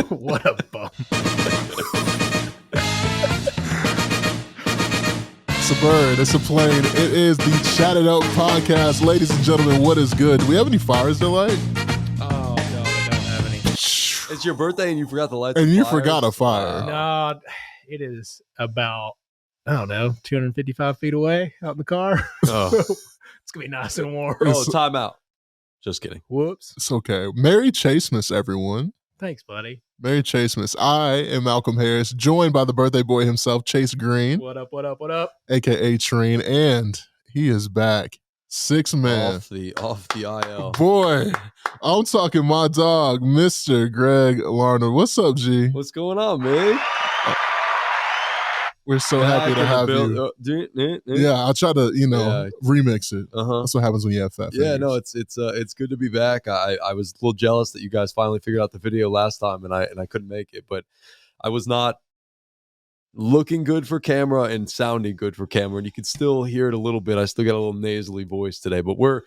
What a bum. It's a bird. It's a plane. It is the Chat It Up podcast. Ladies and gentlemen, what is good? Do we have any fires to light? Oh, no, I don't have any. It's your birthday and you forgot the lights. And you forgot a fire. No, it is about, I don't know, 255 feet away out in the car. Oh. It's going to be nice and warm. Oh, time out. Just kidding. Whoops. It's okay. Merry Chasemas, everyone. Thanks, buddy. Merry Chasemas. I am Malcolm Harris, joined by the birthday boy himself, Chase Green. What up, what up, what up? A.K.A. Treen, and he is back. 6 man. Off the IL. Boy, I'm talking my dog, Mr. Greg Larner. What's up, G? What's going on, man? We're so happy to have you. Yeah, I'll try to, remix it. That's what happens when you have fat Yeah, fingers. no, it's good to be back. I was a little jealous that you guys finally figured out the video last time and I couldn't make it, but I was not looking good for camera and sounding good for camera, and you can still hear it a little bit. I still got a little nasally voice today, but we're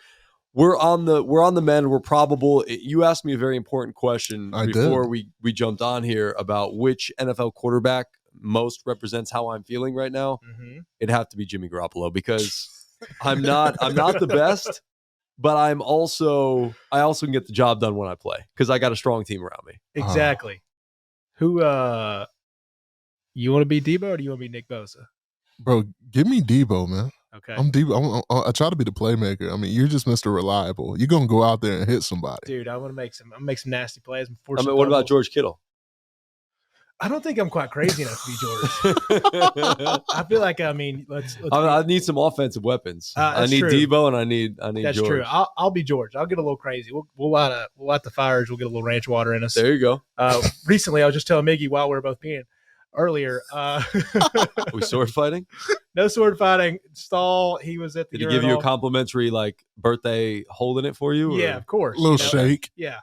on the mend. We're probable. You asked me a very important question before we jumped on here about which NFL quarterback most represents how I'm feeling right now. Mm-hmm. It'd have to be Jimmy Garoppolo, because I'm not the best, but I also can get the job done when I play because I got a strong team around me. Exactly. Who, you want to be Debo or do you want to be Nick Bosa? Bro, give me Debo, man. Okay. I'm Debo. I try to be the playmaker. I mean, you're just Mr. Reliable. You're going to go out there and hit somebody. Dude, I want to make some nasty plays. What about George Kittle? I don't think I'm quite crazy enough to be George. I feel like, I need some offensive weapons. I need true. Debo and I need That's George. true. I'll be George. I'll get a little crazy. We'll light the fires. We'll get a little ranch water in us. There you go. Recently, I was just telling Miggie while we were both peeing earlier. Are we sword fighting? No sword fighting. Stall. He was at the Did he give you a complimentary birthday holding it for you? Yeah, of course. A little shake. Yeah.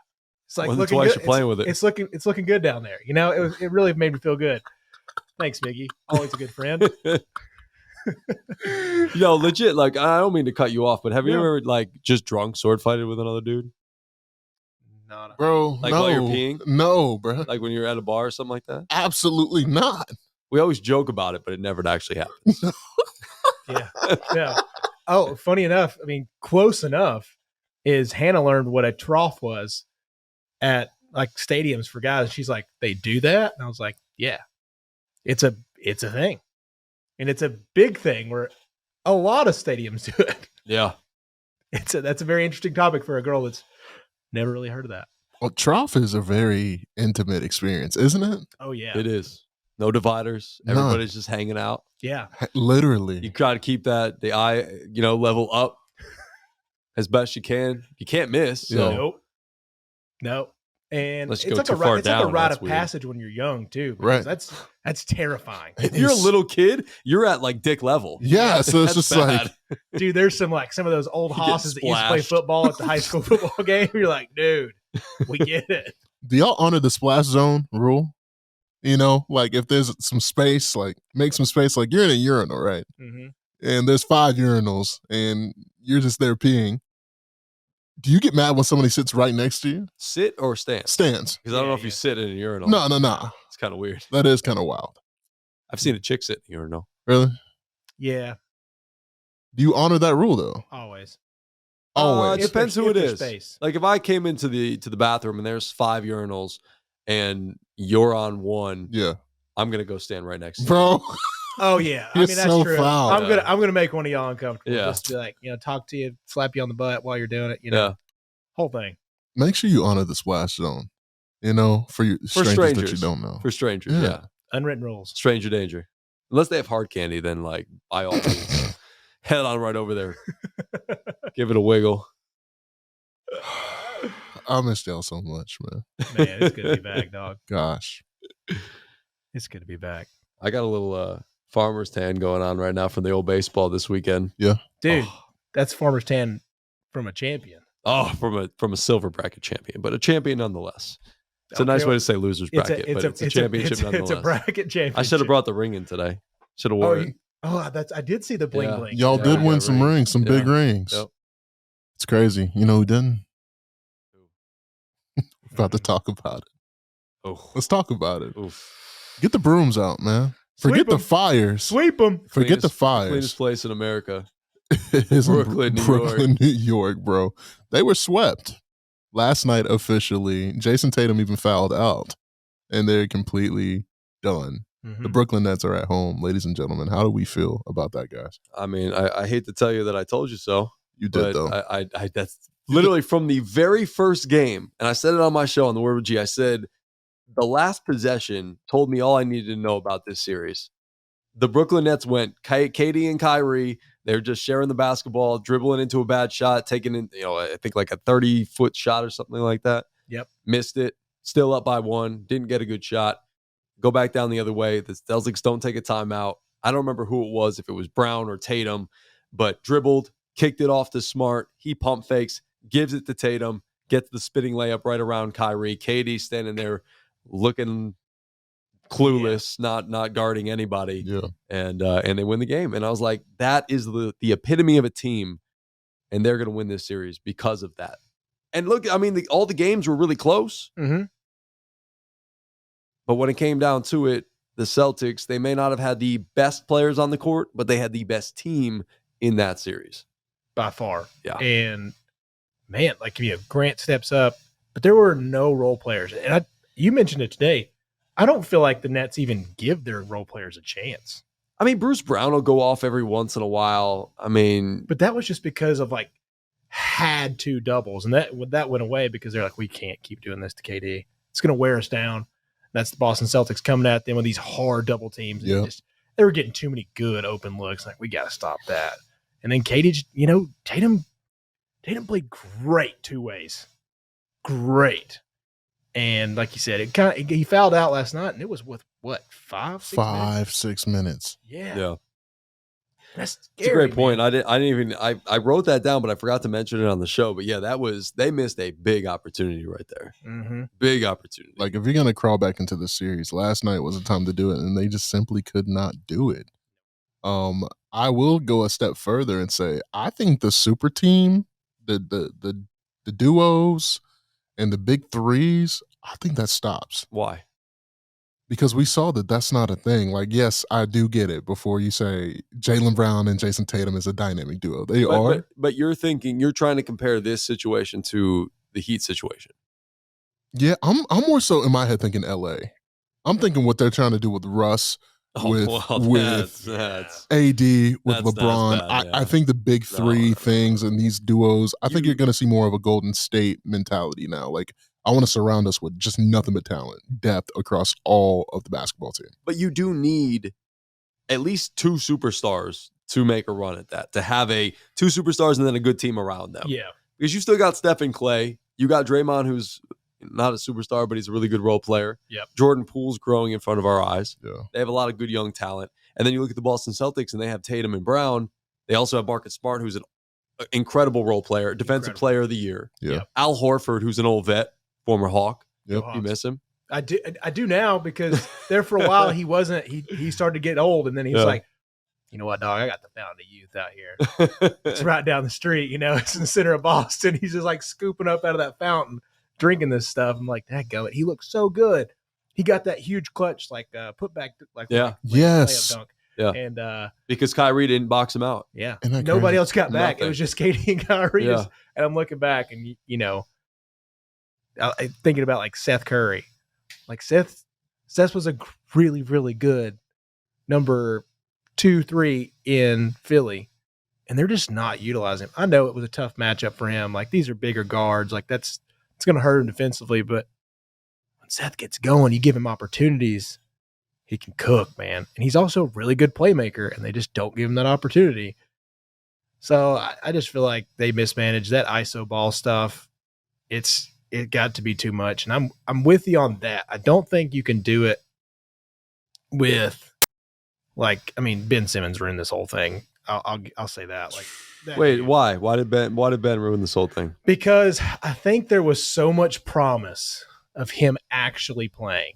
It's like looking twice you're playing with it. It's looking good down there. It really made me feel good. Thanks, Miggie. Always a good friend. Legit. I don't mean to cut you off, but have you ever just drunk sword fighted with another dude? No, bro. No. While you're peeing? No, bro. Like when you're at a bar or something like that? Absolutely not. We always joke about it, but it never actually happens. Yeah. Oh, funny enough. I mean, close enough is Hannah learned what a trough was at stadiums for guys. She's like, they do that? And I was like, yeah, it's a thing. And it's a big thing where a lot of stadiums do it. Yeah. That's a very interesting topic for a girl that's never really heard of that. Well, trough is a very intimate experience, isn't it? Oh, yeah. It is. No dividers. Everybody's just hanging out. Yeah. Literally. You try to keep the eye, level up as best you can. You can't miss. So. Nope. And it's like a rite of passage when you're young too. Right. That's terrifying. If you're a little kid, you're at dick level. Yeah. So it's just bad. Dude, there's some of those old hosses that used to play football at the high school football game. You're like, dude, we get it. Do y'all honor the splash zone rule? If there's some space, make some space. You're in a urinal, right? Mm-hmm. And there's 5 urinals, and you're just there peeing. Do you get mad when somebody sits right next to you? Sit or stand? Stands. Because I don't know if you sit in a urinal. No. It's kind of weird. That is kind of wild. I've seen a chick sit in a urinal. Really? Yeah. Do you honor that rule, though? Always. It depends who it is. Space. If I came into the bathroom and there's 5 urinals and you're on one, yeah, I'm gonna go stand right next to you, bro. Oh yeah, that's so true. Foul. I'm gonna make one of y'all uncomfortable. Yeah. Just to be talk to you, slap you on the butt while you're doing it. Yeah. Whole thing. Make sure you honor the splash zone. For strangers that you don't know. For strangers, yeah. Unwritten rules. Stranger danger. Unless they have hard candy, then by all means, head on right over there. Give it a wiggle. I miss y'all so much, man. Man, it's good to be back, dog. Gosh. It's good to be back. I got a little farmer's tan going on right now from the old baseball this weekend. Yeah. Dude, that's farmer's tan from a champion. Oh, from a silver bracket champion, but a champion nonetheless. It's a nice way to say loser's bracket, but it's a championship nonetheless. It's a bracket championship. I should have brought the ring in today. Should have worn it. I did see the bling bling. Y'all did win some rings, some big rings. Yep. It's crazy. You know who didn't? About to talk about it. Oh, Let's talk about it. oof. Get the brooms out, man. Forget the fires. Sweep them. Forget the Cleanest fires. place in America. It's in Brooklyn, New York. Brooklyn, New York, bro. They were swept last night officially. Jason Tatum even fouled out, and they're completely done. The Brooklyn Nets are at home, ladies and gentlemen. How do we feel about that, guys? I mean, I hate to tell you that I told you so. You did, but though. I that's literally from the very first game, and I said it on my show on the Word with G. I said the last possession told me all I needed to know about this series. The Brooklyn Nets went KD and Kyrie. They're just sharing the basketball, dribbling into a bad shot, taking in, I think like a 30-foot shot or something like that. Yep. Missed it. Still up by one. Didn't get a good shot. Go back down the other way. The Celtics don't take a timeout. I don't remember who it was, if it was Brown or Tatum, but dribbled, kicked it off to Smart. He pump fakes, gives it to Tatum, gets the spinning layup right around Kyrie. KD standing there looking clueless, not guarding anybody. Yeah. And they win the game. And I was like, that is the epitome of a team, and they're going to win this series because of that. And look, I mean, all the games were really close. Mm-hmm. But when it came down to it, the Celtics, they may not have had the best players on the court, but they had the best team in that series. By far. Yeah. And, man, like, Grant steps up, but there were no role players. And you mentioned it today. I don't feel like the Nets even give their role players a chance. I mean, Bruce Brown will go off every once in a while. I mean, but that was just because of had two doubles, and that went away because they're like, we can't keep doing this to KD. It's going to wear us down. That's the Boston Celtics coming at them with these hard double teams. Yeah. They were getting too many good open looks. Like, we got to stop that. And then KD, Tatum played great two ways, great. And like you said, he fouled out last night, and it was with what, 5-6 minutes. Yeah. That's scary, it's a great point. Man. I wrote that down, but I forgot to mention it on the show. But yeah, they missed a big opportunity right there. Mm-hmm. Big opportunity. Like, if you're going to crawl back into the series, last night was the time to do it, and they just simply could not do it. I will go a step further and say, I think the super team, the duos, and the big threes, I think that stops. Why? Because we saw that that's not a thing. Like, yes, I do get it before you say Jaylen Brown and Jason Tatum is a dynamic duo. They are. But you're trying to compare this situation to the Heat situation. Yeah, I'm more so in my head thinking LA. I'm thinking what they're trying to do with Russ, with AD, with LeBron. Bad, yeah. I think the big three things and these duos, I think you're going to see more of a Golden State mentality now. Like, I want to surround us with just nothing but talent, depth across all of the basketball team. But you do need at least two superstars to make a run at that, to have two superstars and then a good team around them. Yeah. Because you still got Steph and Clay. You got Draymond, who's not a superstar, but he's a really good role player. Yep. Jordan Poole's growing in front of our eyes. Yeah. They have a lot of good young talent. And then you look at the Boston Celtics, and they have Tatum and Brown. They also have Marcus Smart, who's an incredible role player, defensive player of the year. Yeah. Yep. Al Horford, who's an old vet, former Hawk. Yep. You miss him? I do now, because there for a while he wasn't. He started to get old, and then he was like, you know what, dog? I got the fountain of youth out here. It's right down the street. It's in the center of Boston. He's just like scooping up out of that fountain, drinking this stuff. I'm like, dadgummit, he looks so good. He got that huge clutch, put back, yes, layup dunk. Yeah, and because Kyrie didn't box him out. Yeah, nobody else got back. Nothing. It was just KD and Kyrie. Yeah. And I'm looking back, and I'm thinking about Seth Curry. Seth was a really, really good number 2-3 in Philly, and they're just not utilizing him. I know it was a tough matchup for him. These are bigger guards. It's going to hurt him defensively, but when Seth gets going, you give him opportunities, he can cook, man. And he's also a really good playmaker, and they just don't give him that opportunity. So I just feel like they mismanaged that ISO ball stuff. It got to be too much, and I'm with you on that. I don't think you can do it with Ben Simmons ruined this whole thing. I'll say that. Wait, why? Why did Ben ruin this whole thing? Because I think there was so much promise of him actually playing.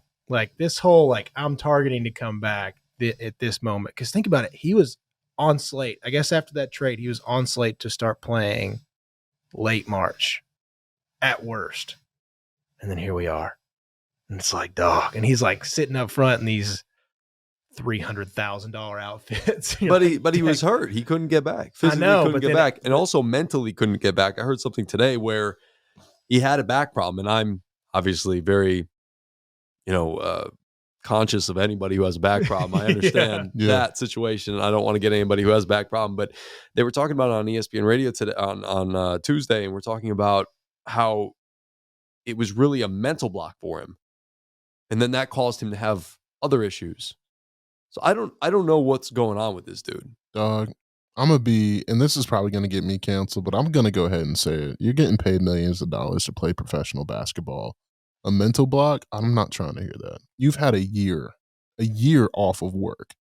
This whole I'm targeting to come back at this moment. Because think about it, he was on slate. I guess after that trade, he was on slate to start playing late March at worst. And then here we are. And it's like, dog. And he's like sitting up front in these $300,000 outfits. But he was hurt. He couldn't get back. Physically couldn't get back. And also mentally couldn't get back. I heard something today where he had a back problem. And I'm obviously very, conscious of anybody who has a back problem. I understand that situation. I don't want to get anybody who has a back problem. But they were talking about it on ESPN Radio today on Tuesday. And we're talking about how it was really a mental block for him. And then that caused him to have other issues. So I don't know what's going on with this dude. Dog, I'm going to be, and this is probably going to get me canceled, but I'm going to go ahead and say it. You're getting paid millions of dollars to play professional basketball. A mental block, I'm not trying to hear that. You've had a year off of work.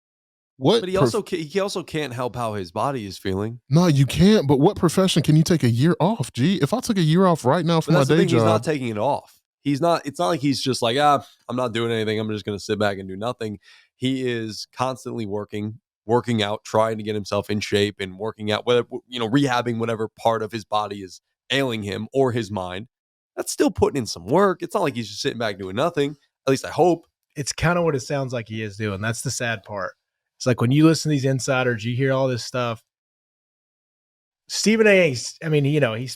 But he also can't help how his body is feeling. No, you can't. But what profession can you take a year off, G? If I took a year off right now for my day job. He's not taking it off. It's not like he's just like, I'm not doing anything. I'm just going to sit back and do nothing. He is constantly working out, trying to get himself in shape and working out, whether, rehabbing whatever part of his body is ailing him or his mind. That's still putting in some work. It's not like he's just sitting back doing nothing. At least I hope. It's kind of what it sounds like he is doing. That's the sad part. It's like when you listen to these insiders, you hear all this stuff. Stephen A. he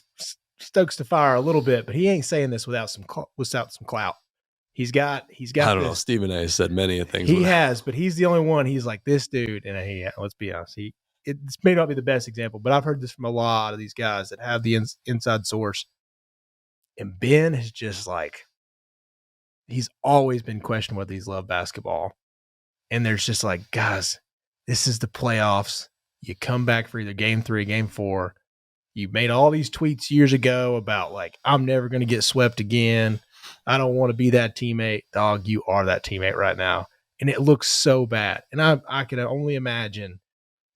stokes the fire a little bit, but he ain't saying this without some clout. He's got. I don't know. Stephen A. has said many things. He has, but he's the only one. He's like this dude, and let's be honest. It may not be the best example, but I've heard this from a lot of these guys that have the inside source. And Ben is just like, he's always been questioning whether he's loved basketball. And there's just like, guys, this is the playoffs. You come back for either game 3, game 4. You made all these tweets years ago about like, I'm never going to get swept again. I don't want to be that teammate. Dog, you are that teammate right now. And it looks so bad. And I can only imagine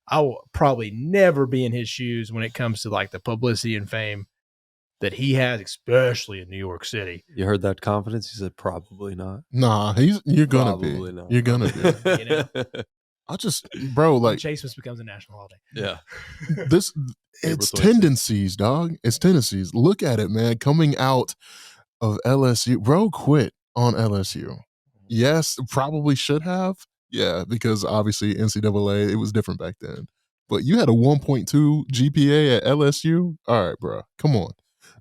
I will probably never be in his shoes when it comes to like the publicity and fame that he has, especially in New York City. You heard that confidence? He said, probably not. Nah, you're going to be. Not. You're going to be. I just, bro, like. Chasemas becomes a national holiday. Yeah. It's tendencies, dog. It's tendencies. Look at it, man. Coming out of LSU. Bro quit on LSU. Yes, probably should have. Yeah, because obviously NCAA, it was different back then. But you had a 1.2 GPA at LSU? All right, bro. Come on.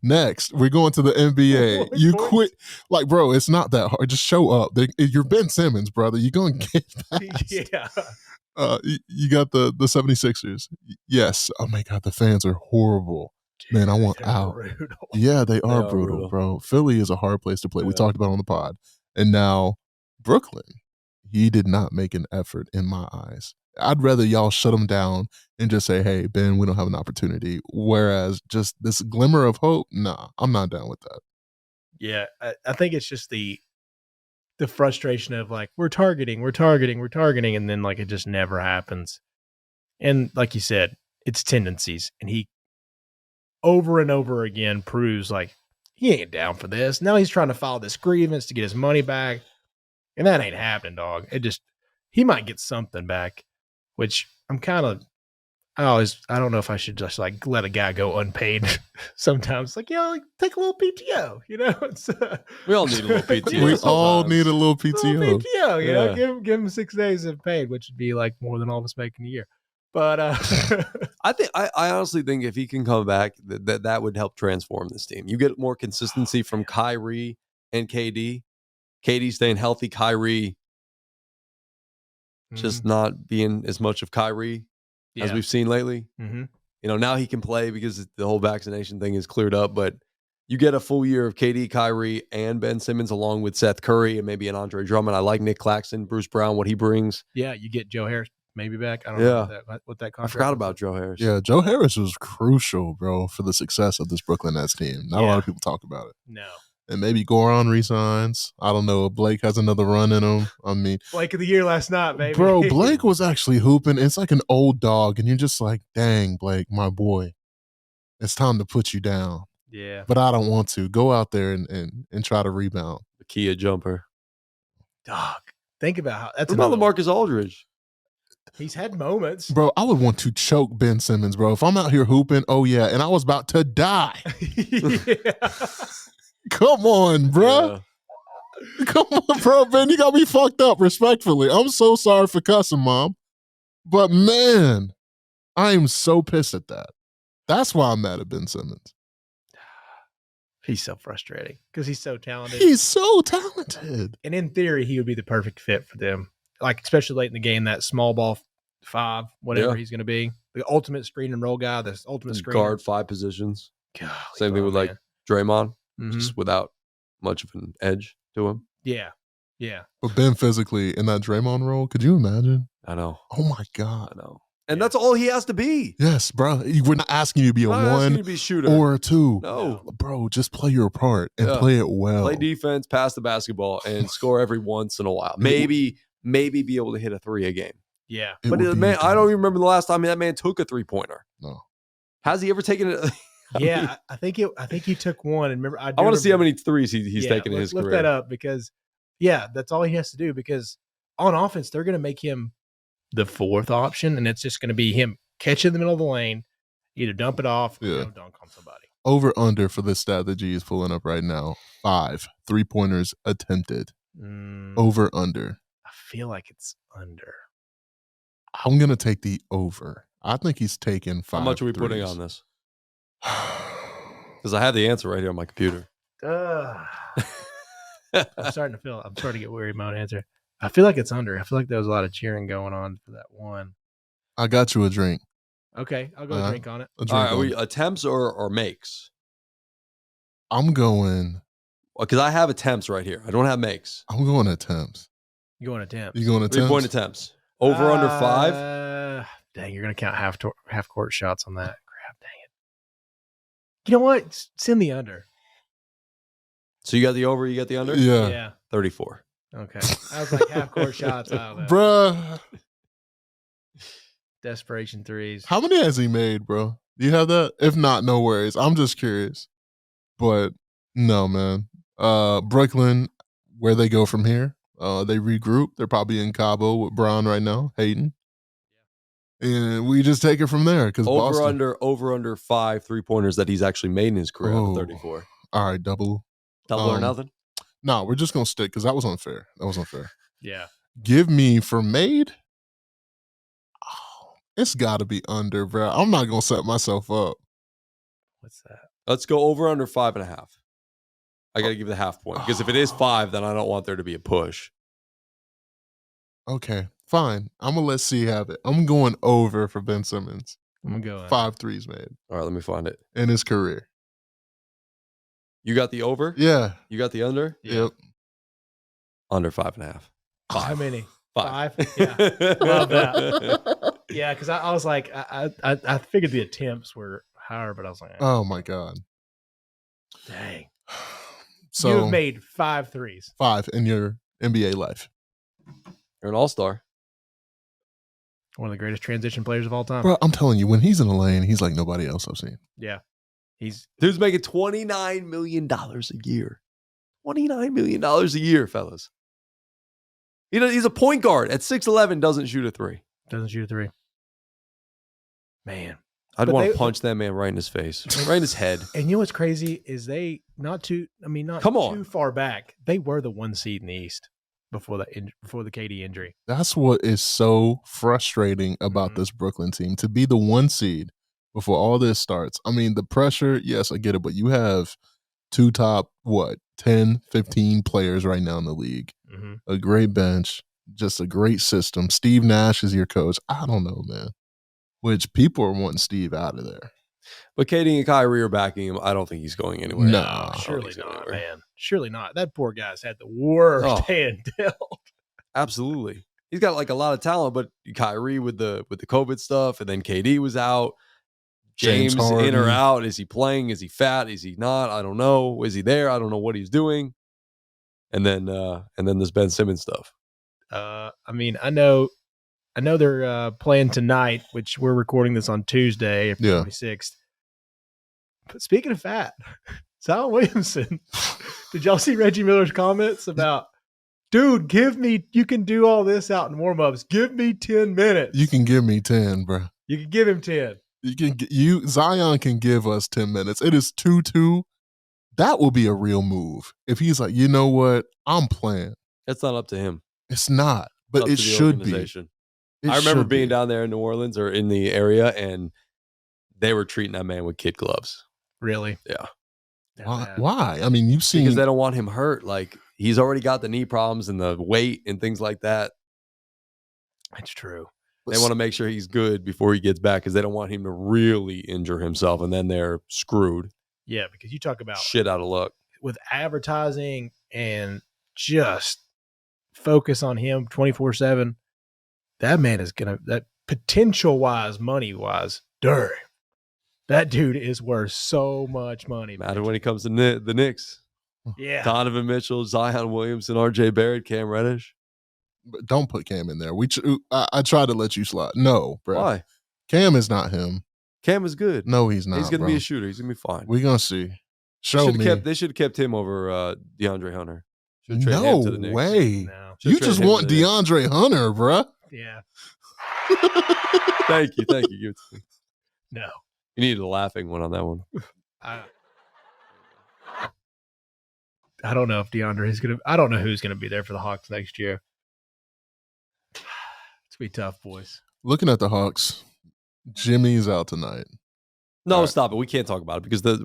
Next, we're going to the NBA. You quit. Like, bro, it's not that hard. Just show up. You're Ben Simmons, brother. You're going to get past. Yeah. You got the 76ers. Yes. Oh, my God. The fans are horrible. Dude, man, I want out. Brutal. Yeah, they are brutal, bro. Philly is a hard place to play. Yeah. We talked about it on the pod. And now Brooklyn. He did not make an effort in my eyes. I'd rather y'all shut him down and just say, hey, Ben, we don't have an opportunity. Whereas just this glimmer of hope, nah, I'm not down with that. Yeah, I think it's just the frustration of like, we're targeting, and then like it just never happens. And like you said, it's tendencies. And he over and over again proves like he ain't down for this. Now he's trying to file this grievance to get his money back. And that ain't happening, dog. He might get something back, which I don't know if I should just like let a guy go unpaid sometimes. Like, take a little PTO, we all need a little PTO. We all need a little PTO. Give him 6 days of paid, which would be like more than all of us make in a year. But I honestly think if he can come back, that would help transform this team. You get more consistency from Kyrie and KD. KD staying healthy, Kyrie just not being as much of Kyrie as we've seen lately. Mm-hmm. Now he can play because the whole vaccination thing is cleared up, but you get a full year of KD, Kyrie, and Ben Simmons along with Seth Curry and maybe an Andre Drummond. I like Nick Claxton, Bruce Brown, what he brings. Yeah, you get Joe Harris maybe back. I don't know what that contract. I forgot about Joe Harris. Yeah, Joe Harris was crucial, bro, for the success of this Brooklyn Nets team. Not a lot of people talk about it. No. And maybe Goran resigns. I don't know if Blake has another run in him. I mean, Blake of the year last night, baby. Bro, Blake was actually hooping. It's like an old dog, and you're just like, dang, Blake, my boy. It's time to put you down. Yeah. But I don't want to. Go out there and try to rebound. The Kia jumper. Dog. Think about how that's about LaMarcus Aldridge. He's had moments. Bro, I would want to choke Ben Simmons, bro. If I'm out here hooping, oh yeah, and I was about to die. Yeah. Come on, bruh. Come on, bro, man. You got me fucked up, respectfully. I'm so sorry for cussing, Mom. But, man, I am so pissed at that. That's why I'm mad at Ben Simmons. He's so frustrating because he's so talented. He's so talented. And in theory, he would be the perfect fit for them. Like, especially late in the game, that small ball 5, whatever he's going to be. The ultimate screen and roll guy, the ultimate screen. Guard 5 positions. God, Same thing with like Draymond, just without much of an edge to him. Yeah. But Ben physically in that Draymond role, could you imagine? I know. Oh, my God. I know. And that's all he has to be. Yes, bro. We're not asking you to be a 1 to be shooter or a 2. No. Bro, just play your part and play it well. Play defense, pass the basketball, and score every once in a while. Maybe be able to hit a 3 a game. Yeah. But man, I don't even remember the last time that man took a 3-pointer. No. Has he ever taken it? I think he took one. And remember, I want to see how many threes he's taken in his career. Look that up because, that's all he has to do. Because on offense, they're going to make him the 4th option, and it's just going to be him catch in the middle of the lane, either dump it off or dunk on somebody. Over under for this stat that G is pulling up right now. 5 3-pointers attempted. Over under. I feel like it's under. I'm going to take the over. I think he's taken 5. How much are we putting on this? Because I have the answer right here on my computer. I'm starting to get worried about my own answer. I feel like it's under. I feel like there was a lot of cheering going on for that one. I got you a drink. Okay, I'll go drink on it. All right, are we attempts or makes? I'm going. Because I have attempts right here. I don't have makes. I'm going attempts. You going attempts? You going attempts? 3-point attempts. Over under 5? Dang, you're going to count half court shots on that. Crap, dang it. You know what? Send the under. So you got the over, you got the under? Yeah. 34. Okay. I was like half court shots. I don't know. Bruh. Desperation threes. How many has he made, bro? Do you have that? If not, no worries. I'm just curious. But no, man. Brooklyn, where they go from here? They regroup. They're probably in Cabo with Bron right now, Hayden. And we just take it from there. Because over under 5 3-pointers that he's actually made in his career out of 34. All right, double or nothing? No, we're just gonna stick because that was unfair. Yeah. Give me for made. Oh, it's got to be under, bro. I'm not gonna set myself up. What's that? Let's go over under 5.5. I got to give the half point because if it is 5, then I don't want there to be a push. Okay, fine. I'm gonna let C have it. I'm going over for Ben Simmons. I'm gonna go 5 threes made. All right, let me find it in his career. You got the over? Yeah. You got the under? Yep. Under 5.5. 5. How many? 5. Yeah. Love that. Yeah, because I was like, I figured the attempts were higher, but I was like, oh my God. Dang. So you have made 5 threes. 5 in your NBA life. You're an all-star. One of the greatest transition players of all time. Bro, I'm telling you, when he's in the lane, he's like nobody else I've seen. Yeah. Dude's making $29 million a year. $29 million a year, fellas. He's a point guard at 6'11", doesn't shoot a 3. Doesn't shoot a 3. Man. I'd want to punch that man right in his face, right in his head. And you know what's crazy is too far back. They were the 1 seed in the East before the KD injury. That's what is so frustrating about this Brooklyn team, to be the 1 seed before all this starts. I mean, the pressure, yes, I get it, but you have 2 top, 10, 15 players right now in the league. Mm-hmm. A great bench, just a great system. Steve Nash is your coach. I don't know, man. Which people are wanting Steve out of there. But KD and Kyrie are backing him. I don't think he's going anywhere. No. Surely not, man. Surely not. That poor guy's had the worst hand dealt. Absolutely. He's got like a lot of talent, but Kyrie with the COVID stuff, and then KD was out. James in or out? Is he playing? Is he fat? Is he not? I don't know. Is he there? I don't know what he's doing. And then this Ben Simmons stuff. I mean, I know they're playing tonight, which we're recording this on Tuesday, April 26th. But speaking of fat, Zion Williamson, did y'all see Reggie Miller's comments about, dude, you can do all this out in warm-ups. Give me 10 minutes. You can give me 10, bro. You can give him 10. Zion can give us 10 minutes. It is 2-2. That will be a real move. If he's like, you know what? I'm playing. That's not up to him. It's not, It's but up it to the should be. organization. It I remember should being be. down there in New Orleans or in the area, and they were treating that man with kid gloves. Really? Yeah. Why? I mean, you've seen. Because they don't want him hurt. Like, he's already got the knee problems and the weight and things like that. That's true. They want to make sure he's good before he gets back because they don't want him to really injure himself, and then they're screwed. Yeah, because you talk about Shit out of luck. With advertising and just focus on him 24/7, that man is going to, that potential-wise, money-wise, that dude is worth so much money. Matter when he comes to the Knicks. Yeah. Donovan Mitchell, Zion Williamson, RJ Barrett, Cam Reddish. But don't put Cam in there. I tried to let you slide. No, bro. Why? Cam is not him. Cam is good. No, he's not. He's going to bro. be a shooter. He's going to be fine. We're going to see. Show me. They should have kept him over DeAndre Hunter. No way. No. You just want DeAndre Hunter, bro. Yeah. Thank you. Give it to me. No. You needed a laughing one on that one. I don't know if DeAndre is going to, I don't know who's going to be there for the Hawks next year. It's going to be tough, boys. Looking at the Hawks, Jimmy's out tonight. No, stop it. We can't talk about it because it's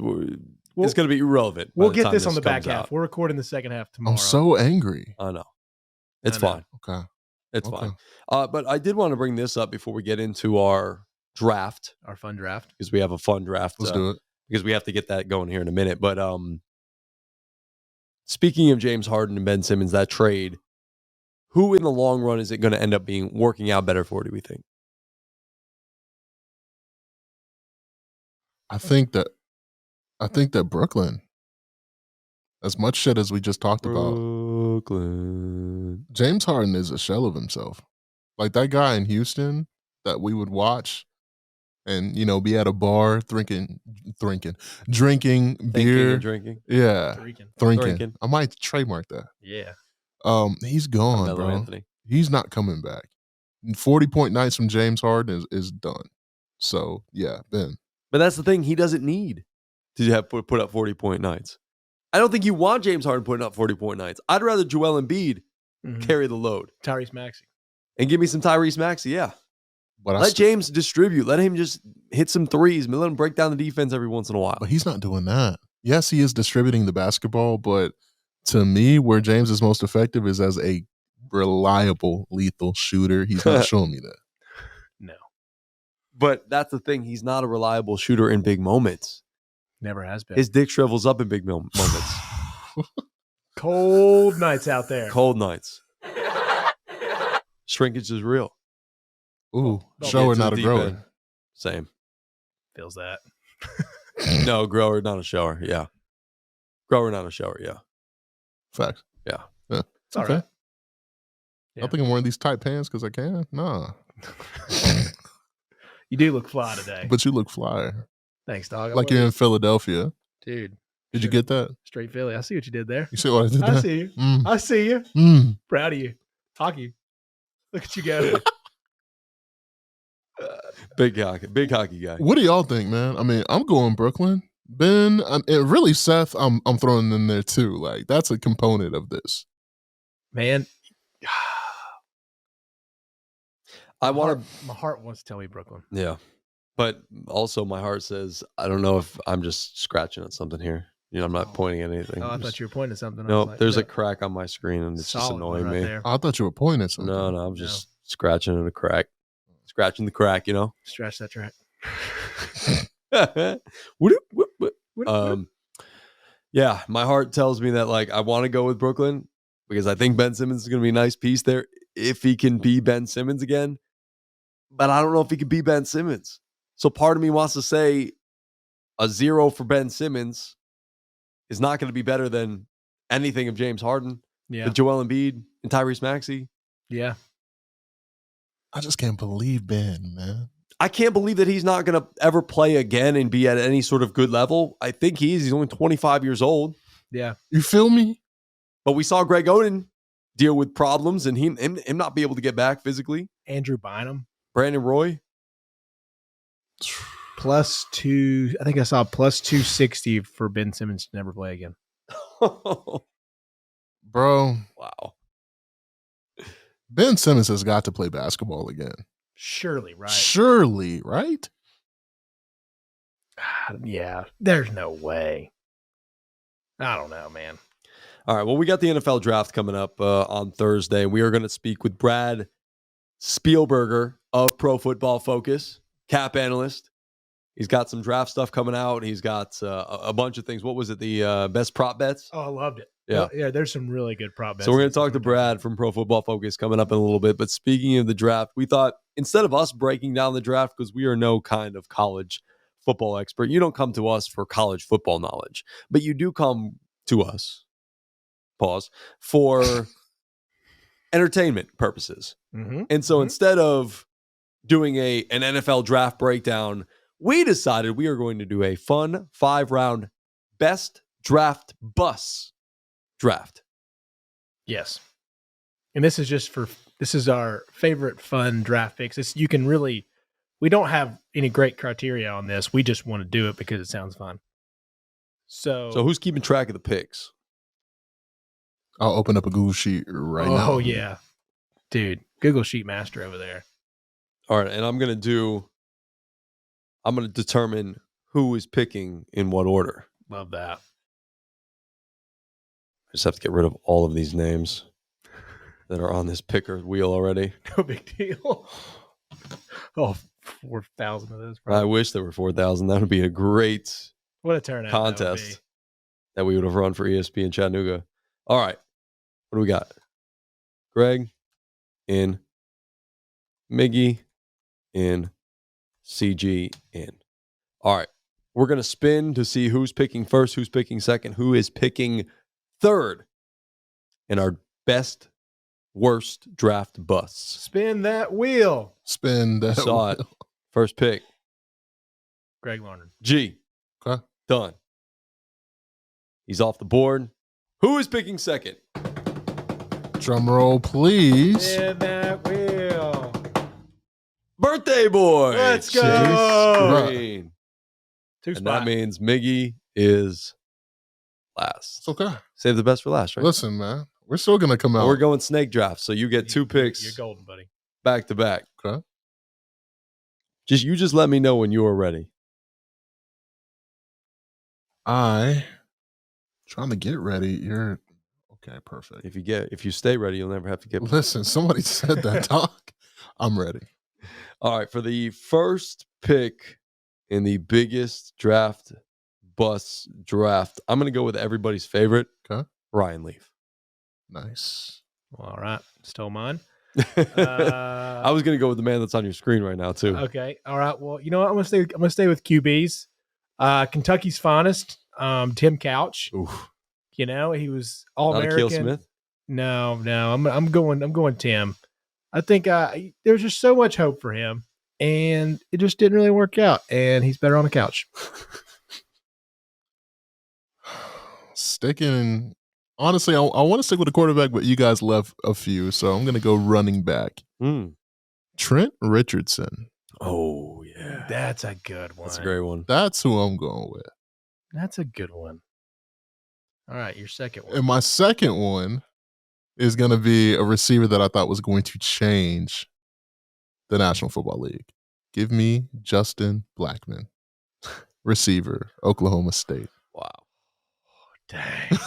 going to be irrelevant. We'll get this on the back half. Out. We're recording the second half tomorrow. I'm so angry. I know. It's fine. Okay. It's fine. But I did want to bring this up before we get into our draft. Our fun draft. Because we have a fun draft. Let's do it. Because we have to get that going here in a minute. But speaking of James Harden and Ben Simmons, that trade, who in the long run is it going to end up working out better for, do we think? I think that Brooklyn, as much shit as we just talked about, James Harden is a shell of himself. Like that guy in Houston that we would watch and, be at a bar drinking beer. Drinking. Yeah. Drinking. I might trademark that. Yeah. He's gone, Carmelo bro. Anthony. He's not coming back. 40-point nights from James Harden is done. So, yeah, Ben. But that's the thing. He doesn't need to have put up 40-point nights. I don't think you want James Harden putting up 40-point nights. I'd rather Joel Embiid carry the load. Tyrese Maxey. And give me some Tyrese Maxey, yeah. But let James distribute. Let him just hit some threes. Let him break down the defense every once in a while. But he's not doing that. Yes, he is distributing the basketball, but to me, where James is most effective is as a reliable, lethal shooter. He's not showing me that. No. But that's the thing. He's not a reliable shooter in big moments. Never has been. His dick shrivels up in big moments. Cold nights out there. Cold nights. Shrinkage is real. Ooh, shower, not a grower. End. Same. Feels that. No, grower, not a shower. Yeah. Grower, not a shower. Yeah. Facts. Yeah. It's all right. Yeah. I think I'm wearing these tight pants because I can. Nah. You do look fly today. But you look fly. Thanks, dog. Like you're in Philadelphia. Dude. Did you get that? Straight Philly. I see what you did there. You see what I did there? I see you. I see you. Proud of you. Hockey. Look at you go. Big hockey guy. What do y'all think, man? I mean, I'm going Brooklyn. Ben, and really Seth, I'm throwing in there too. Like, that's a component of this. Man. My heart wants to tell me Brooklyn. Yeah. But also my heart says, I don't know if I'm just scratching at something here. I'm not pointing at anything. Oh, I thought you were pointing at something. No, there's a crack on my screen and it's just annoying me. There. I thought you were pointing at something. No, I'm just scratching at a crack. Scratching the crack, Scratch that track. Yeah, my heart tells me that I want to go with Brooklyn because I think Ben Simmons is going to be a nice piece there if he can be Ben Simmons again. But I don't know if he can be Ben Simmons. So part of me wants to say a 0 for Ben Simmons is not going to be better than anything of James Harden, Joel Embiid, and Tyrese Maxey. Yeah. I just can't believe Ben, man. I can't believe that he's not going to ever play again and be at any sort of good level. I think he's only 25 years old. Yeah. You feel me? But we saw Greg Oden deal with problems and him not be able to get back physically. Andrew Bynum. Brandon Roy. +2. I think I saw +260 for Ben Simmons to never play again. Bro, Wow. Ben Simmons has got to play basketball again. Surely, right? Surely, right? Yeah, there's no way. I don't know, man. All right. Well, we got the NFL draft coming up on Thursday. We are going to speak with Brad Spielberger of Pro Football Focus, cap analyst. He's got some draft stuff coming out. He's got a bunch of things. What was it? The best prop bets? Oh, I loved it. Yeah. Yeah, there's some really good prop bets. So we're going to talk to Brad from Pro Football Focus coming up in a little bit. But speaking of the draft, we thought instead of us breaking down the draft, because we are no kind of college football expert, you don't come to us for college football knowledge, but you do come to us, pause, for entertainment purposes. Mm-hmm. And so instead of doing an NFL draft breakdown, we decided we are going to do a fun 5-round best draft bus draft. Yes. And this is our favorite fun draft picks. We don't have any great criteria on this. We just want to do it because it sounds fun. So who's keeping track of the picks? I'll open up a Google sheet right now. Oh, yeah. Dude, Google Sheet Master over there. All right. And I'm going to determine who is picking in what order. Love that. I just have to get rid of all of these names that are on this picker wheel already. No big deal. Oh, 4,000 of those. I wish there were 4,000. That would be a great What a turnout contest that we would have run for ESP in Chattanooga. All right. What do we got? Greg in, Miggie in, CG in. All right. We're going to spin to see who's picking first, who's picking second, who is picking third in our best, worst draft busts. Spin that wheel. Spin that Saw it. wheel. First pick. Greg Larnard. G. Okay. Done. He's off the board. Who is picking second? Drum roll, please. Spin that wheel. Birthday boy. Let's go. Chase Green. Two And spots. that means Miggie is last. It's okay. Save the best for last, right? Listen, man. We're still going to come out. We're going snake draft, so you get 2 picks You're golden, buddy. back to back. Okay. You just let me know when you are ready. Trying to get ready. You're okay. Perfect. If you stay ready, you'll never have to get. Listen, somebody said that, Doc. I'm ready. All right, for the first pick in the biggest draft bus draft, I'm going to go with everybody's favorite. Okay. Ryan Leaf. Nice. Well, all right. Still mine. I was going to go with the man that's on your screen right now too. Okay. All right. Well, you know what? I'm gonna stay with QBs. Kentucky's finest, Tim Couch. Oof. You know, he was all Not American. Akil Smith. No. I'm going Tim. I think there's just so much hope for him, and it just didn't really work out. And he's better on the couch. Honestly, I want to stick with the quarterback, but you guys left a few, so I'm going to go running back. Trent Richardson. Oh, yeah. That's a good one. That's a great one. That's who I'm going with. That's a good one. All right, your second one. And my second one is going to be a receiver that I thought was going to change the National Football League. Give me Justin Blackman, receiver, Oklahoma State. Wow. Dang.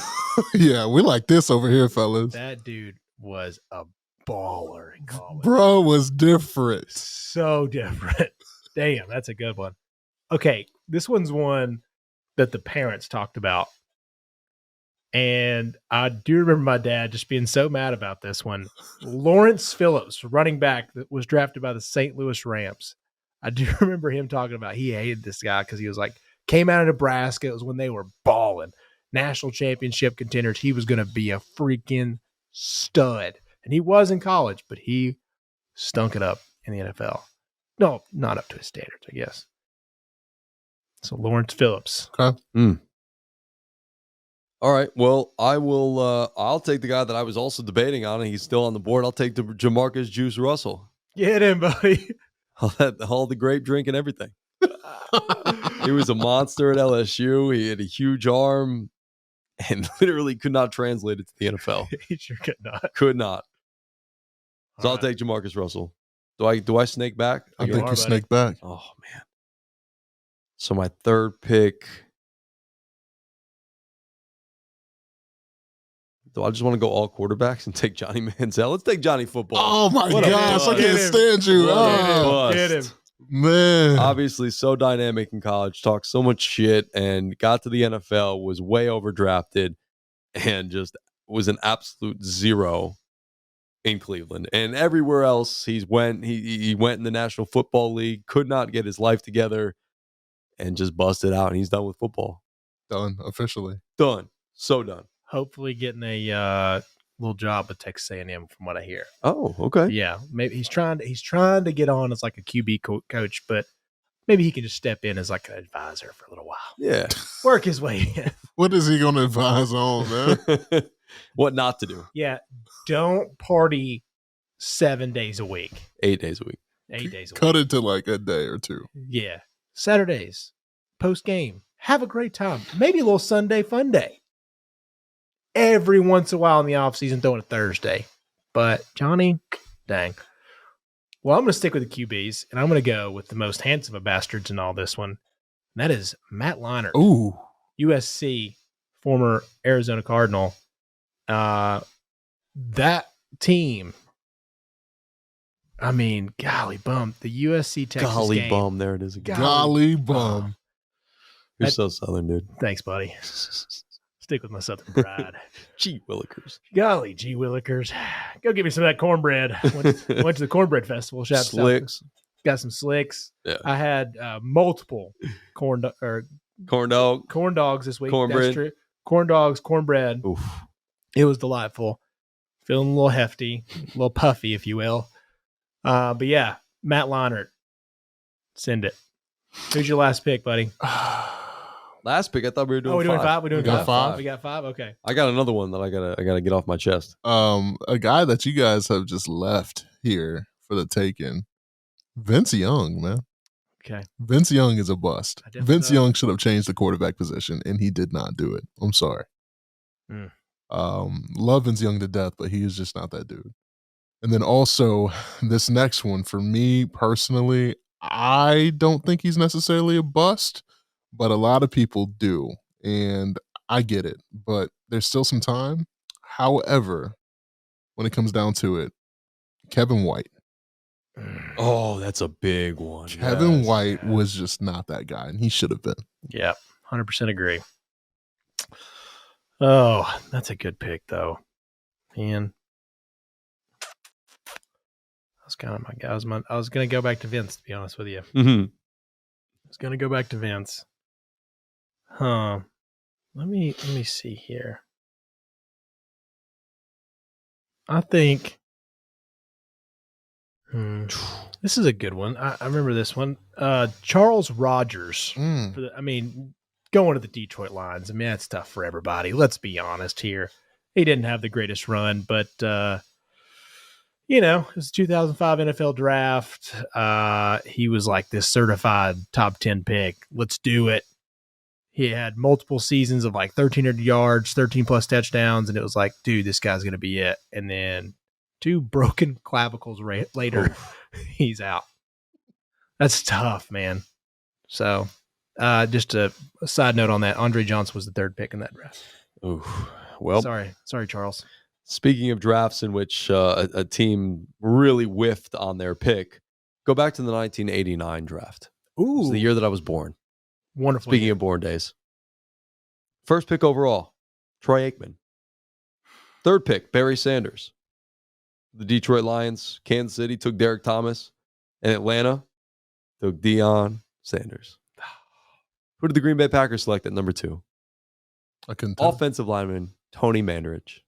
Yeah, we like this over here, fellas. That dude was a baller in college. Bro was different. So different. Damn, that's a good one. Okay, this one's one that the parents talked about. And I do remember my dad just being so mad about this one. Lawrence Phillips, running back that was drafted by the St. Louis Rams. I do remember him talking about he hated this guy because he was like, came out of Nebraska. It was when they were balling. National championship contenders. He was going to be a freaking stud. And he was in college, but he stunk it up in the NFL. No, not up to his standards, I guess. So Lawrence Phillips. Okay. All right. Well, I'll take the guy that I was also debating on, and he's still on the board. I'll take the Jamarcus Juice Russell. Get him, buddy. All the grape drink and everything. He was a monster at LSU. He had a huge arm and literally could not translate it to the NFL. He sure could not. Could not. So All I'll take Jamarcus Russell. Do I snake back? I You think are, you buddy. snake back. Oh, man. So my third pick. Do I just want to go all quarterbacks and take Johnny Manziel? Let's take Johnny Football. Oh my What a gosh, I bust. can't stand you. What a Oh, bust. Get him. man. Obviously, so dynamic in college, talked so much shit, and got to the NFL, was way overdrafted, and just was an absolute zero in Cleveland. And everywhere else he went in the National Football League, could not get his life together, and just busted out, and he's done with football. Done officially. Done. So done. Hopefully getting a little job with Texas A&M from what I hear. Oh, okay. Yeah, maybe he's trying to get on as like a QB coach, but maybe he can just step in as like an advisor for a little while. Yeah. Work his way in. What is he going to advise on, man? What not to do. Yeah, don't party 7 days a week. 8 days a week. 8 days a week. Cut it to like a day or two. Yeah. Saturdays, post game. Have a great time. Maybe a little Sunday fun day. Every once in a while in the offseason, throwing a Thursday. But Johnny, dang. Well, I'm going to stick with the QBs, and I'm going to go with the most handsome of bastards in all this one. And that is Matt Leinart, Ooh. USC, former Arizona Cardinal. That team, I mean, golly bum. The USC Texas Golly game. bum. There it is again. Golly bum. You're that- so Southern, dude. Thanks, buddy. Stick with my Southern pride. Gee willikers. Golly, gee willikers. Go get me some of that cornbread. Went to the cornbread festival. Shout out to Slicks. got some slicks. Yeah. I had multiple corn dogs this week. Cornbread. That's true. Corn dogs, cornbread. Oof. It was delightful. Feeling a little hefty, a little puffy, if you will. But yeah, Matt Leinart. Send it. Who's your last pick, buddy? Last pick, I thought we were doing We're doing five. We're doing We got five. five? We got five. Okay. I got another one that I gotta get off my chest. A guy that you guys have just left here for the taking. Vince Young, man. Okay. Vince Young is a bust. I definitely Vince know. Young should have changed the quarterback position, and he did not do it. I'm sorry. Mm. Love Vince Young to death, but he is just not that dude. And then also this next one, for me personally, I don't think he's necessarily a bust, but a lot of people do. And I get it, but there's still some time. However, when it comes down to it, Kevin White. Oh, that's a big one. Kevin Yes. White was just not that guy, and he should have been. Yeah, 100% agree. Oh, that's a good pick, though. Man, that's kind of my guy. I was going to go back to Vince, to be honest with you. Mhm. I was going to go back to Vince. Huh. Let me see here. I think this is a good one. I remember this one. Charles Rogers. Going to the Detroit Lions. I mean, that's tough for everybody. Let's be honest here. He didn't have the greatest run, but it was 2005 NFL draft. He was like this certified top 10 pick. Let's do it. He had multiple seasons of like 1,300 yards, 13 plus touchdowns, and it was like, dude, this guy's going to be it. And then 2 broken clavicles later, he's out. That's tough, man. So just a side note on that, Andre Johnson was the 3rd pick in that draft. Ooh. Well, Sorry, Charles. speaking of drafts in which a team really whiffed on their pick, go back to the 1989 draft. It was Ooh, the year that I was born. wonderful. Speaking year. of born days. First pick overall, Troy Aikman. 3rd pick, Barry Sanders. The Detroit Lions, Kansas City took Derek Thomas, and Atlanta took Deion Sanders. Who did the Green Bay Packers select at number 2? I couldn't tell. Offensive lineman, Tony Mandarich.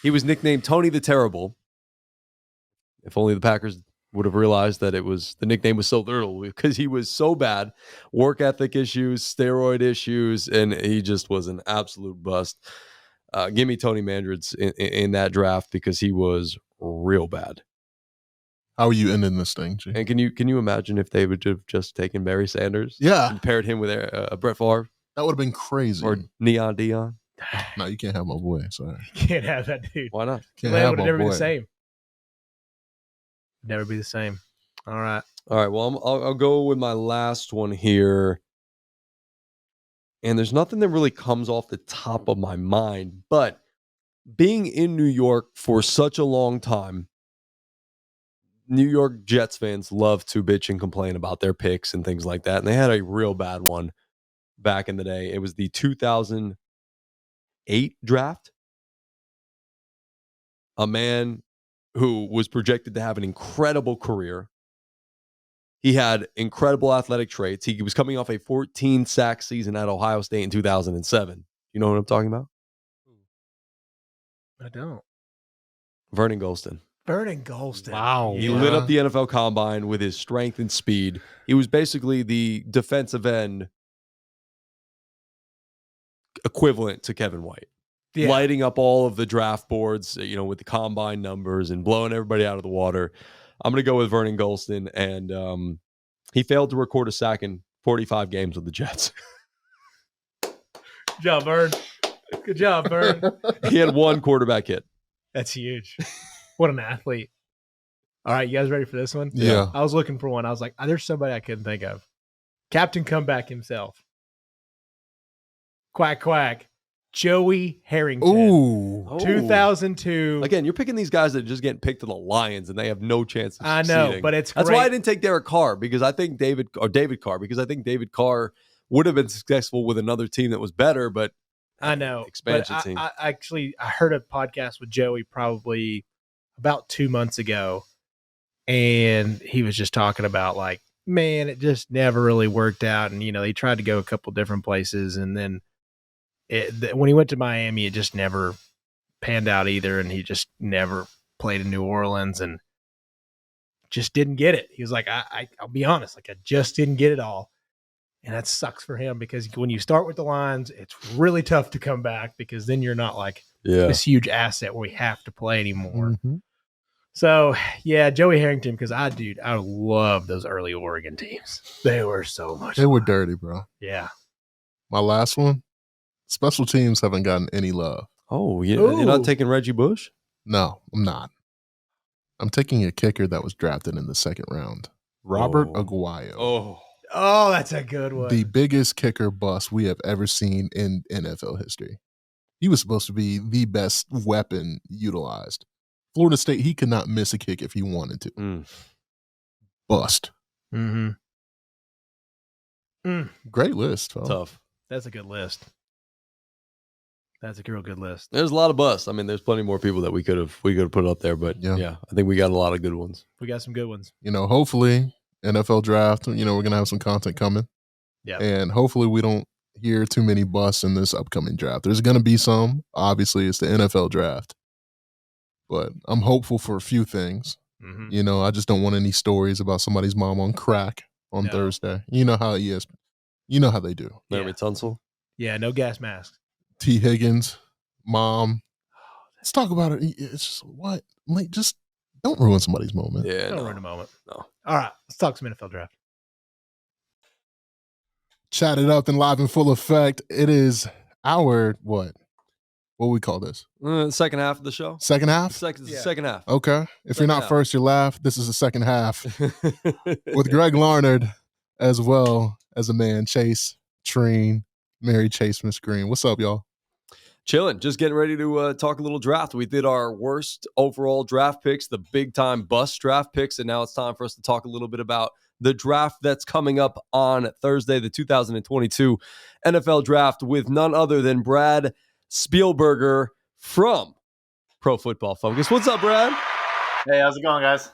He was nicknamed Tony the Terrible. If only the Packers would have realized that the nickname was so literal, because he was so bad. Work ethic issues, steroid issues, and he just was an absolute bust. Give me Tony Mandarich in that draft because he was real bad. How are you ending this thing, G? And can you imagine if they would have just taken Barry Sanders? Yeah. And paired him with Brett Favre? That would have been crazy. Or Neon Dion? No, you can't have my boy. Sorry. You can't have that dude. Why not? Can't Atlanta have would my never be boy. the same. Never be the same. All right. All right. Well, I'll go with my last one here. And there's nothing that really comes off the top of my mind, but being in New York for such a long time, New York Jets fans love to bitch and complain about their picks and things like that. And they had a real bad one back in the day. It was the 2008 draft. A man who was projected to have an incredible career. He had incredible athletic traits. He was coming off a 14-sack season at Ohio State in 2007. You know what I'm talking about? I don't. Vernon Gholston. Vernon Gholston. Wow. He lit up the NFL Combine with his strength and speed. He was basically the defensive end equivalent to Kevin White. Yeah. Lighting up all of the draft boards, with the Combine numbers and blowing everybody out of the water. I'm going to go with Vernon Gholston, and he failed to record a sack in 45 games with the Jets. Good job, Vern. Good job, Vern. He had one quarterback hit. That's huge. What an athlete. All right, you guys ready for this one? Yeah. I was looking for one. I was like, there's somebody I couldn't think of. Captain Comeback himself. Quack, quack. Joey Harrington. Ooh. 2002. Again, you're picking these guys that are just getting picked to the Lions, and they have no chance of I know, succeeding. but it's That's great. why I didn't take David Carr, because I think David Carr would have been successful with another team that was better, but I know. expansion but team. I heard a podcast with Joey probably about 2 months ago, and he was just talking about like, man, it just never really worked out. And, he tried to go a couple different places, and then when he went to Miami, it just never panned out either. And he just never played in New Orleans and just didn't get it. He was like, I'll be honest, like I just didn't get it all. And that sucks for him, because when you start with the Lions, it's really tough to come back, because then you're not like this huge asset where we have to play anymore. Mm-hmm. So yeah, Joey Harrington, because I love those early Oregon teams. They were so much They were fun. dirty, bro. Yeah. My last one, special teams haven't gotten any love. Oh, you're not Ooh. taking Reggie Bush? No, I'm not. I'm taking a kicker that was drafted in the second round. Robert Aguayo. Oh, that's a good one. The biggest kicker bust we have ever seen in NFL history. He was supposed to be the best weapon utilized. Florida State, he could not miss a kick if he wanted to. Bust. Mm-hmm. Great list, fellas. Tough. That's a good list. That's a real good list. There's a lot of busts. I mean, there's plenty more people that we could have put up there, but yeah, I think we got a lot of good ones. We got some good ones. Hopefully NFL draft, we're going to have some content coming. Yeah. And hopefully we don't hear too many busts in this upcoming draft. There's going to be some. Obviously, it's the NFL draft. But I'm hopeful for a few things. Mm-hmm. I just don't want any stories about somebody's mom on crack on Thursday. You know how they do. Larry Tunsil? Yeah, no gas masks. T. Higgins, mom. Let's talk about it. It's just what? Like, just don't ruin somebody's moment. Yeah, Don't ruin a moment. No. All right, let's talk some NFL draft. Chat it up and live in full effect. It is our what? What we call this? Second half of the show. Second half? Second half. Okay. If Second you're not half. first, you laugh. This is the second half with Greg Larnard as well as a man, Chase Treen, Mary Chase Miss Green. What's up, y'all? Chilling. Just getting ready to talk a little draft. We did our worst overall draft picks, the big time bust draft picks, and now it's time for us to talk a little bit about the draft that's coming up on Thursday, the 2022 NFL draft, with none other than Brad Spielberger from Pro Football Focus. What's up, Brad? Hey, how's it going, guys?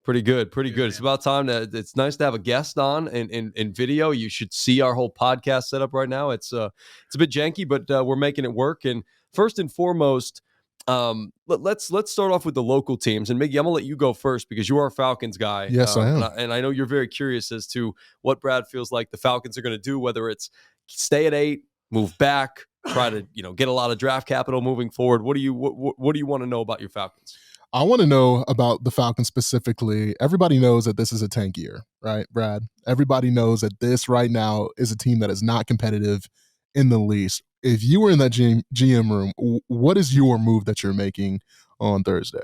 Pretty good. It's about time it's nice to have a guest on in video. You should see our whole podcast setup right now. It's a bit janky, but we're making it work. And first and foremost, let's start off with the local teams. And Miggie, I'm gonna let you go first because you are a Falcons guy. Yes, I am. And I know you're very curious as to what Brad feels like the Falcons are going to do, whether it's stay at 8, move back, try to get a lot of draft capital moving forward. What do you want to know about your Falcons? I want to know about the Falcons specifically. Everybody knows that this is a tank year, right, Brad? Everybody knows that this right now is a team that is not competitive in the least. If you were in that GM room, what is your move that you're making on Thursday?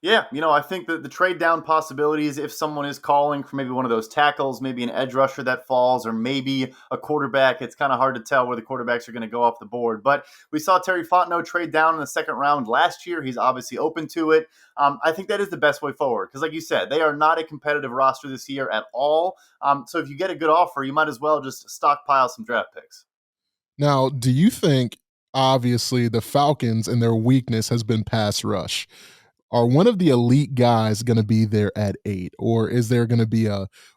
Yeah, I think that the trade down possibilities, if someone is calling for maybe one of those tackles, maybe an edge rusher that falls, or maybe a quarterback, it's kind of hard to tell where the quarterbacks are going to go off the board. But we saw Terry Fontenot trade down in the second round last year. He's obviously open to it. I think that is the best way forward because, like you said, they are not a competitive roster this year at all. So if you get a good offer, you might as well just stockpile some draft picks. Now, do you think, obviously, the Falcons and their weakness has been pass rush? Are one of the elite guys going to be there at 8? Or is there going to be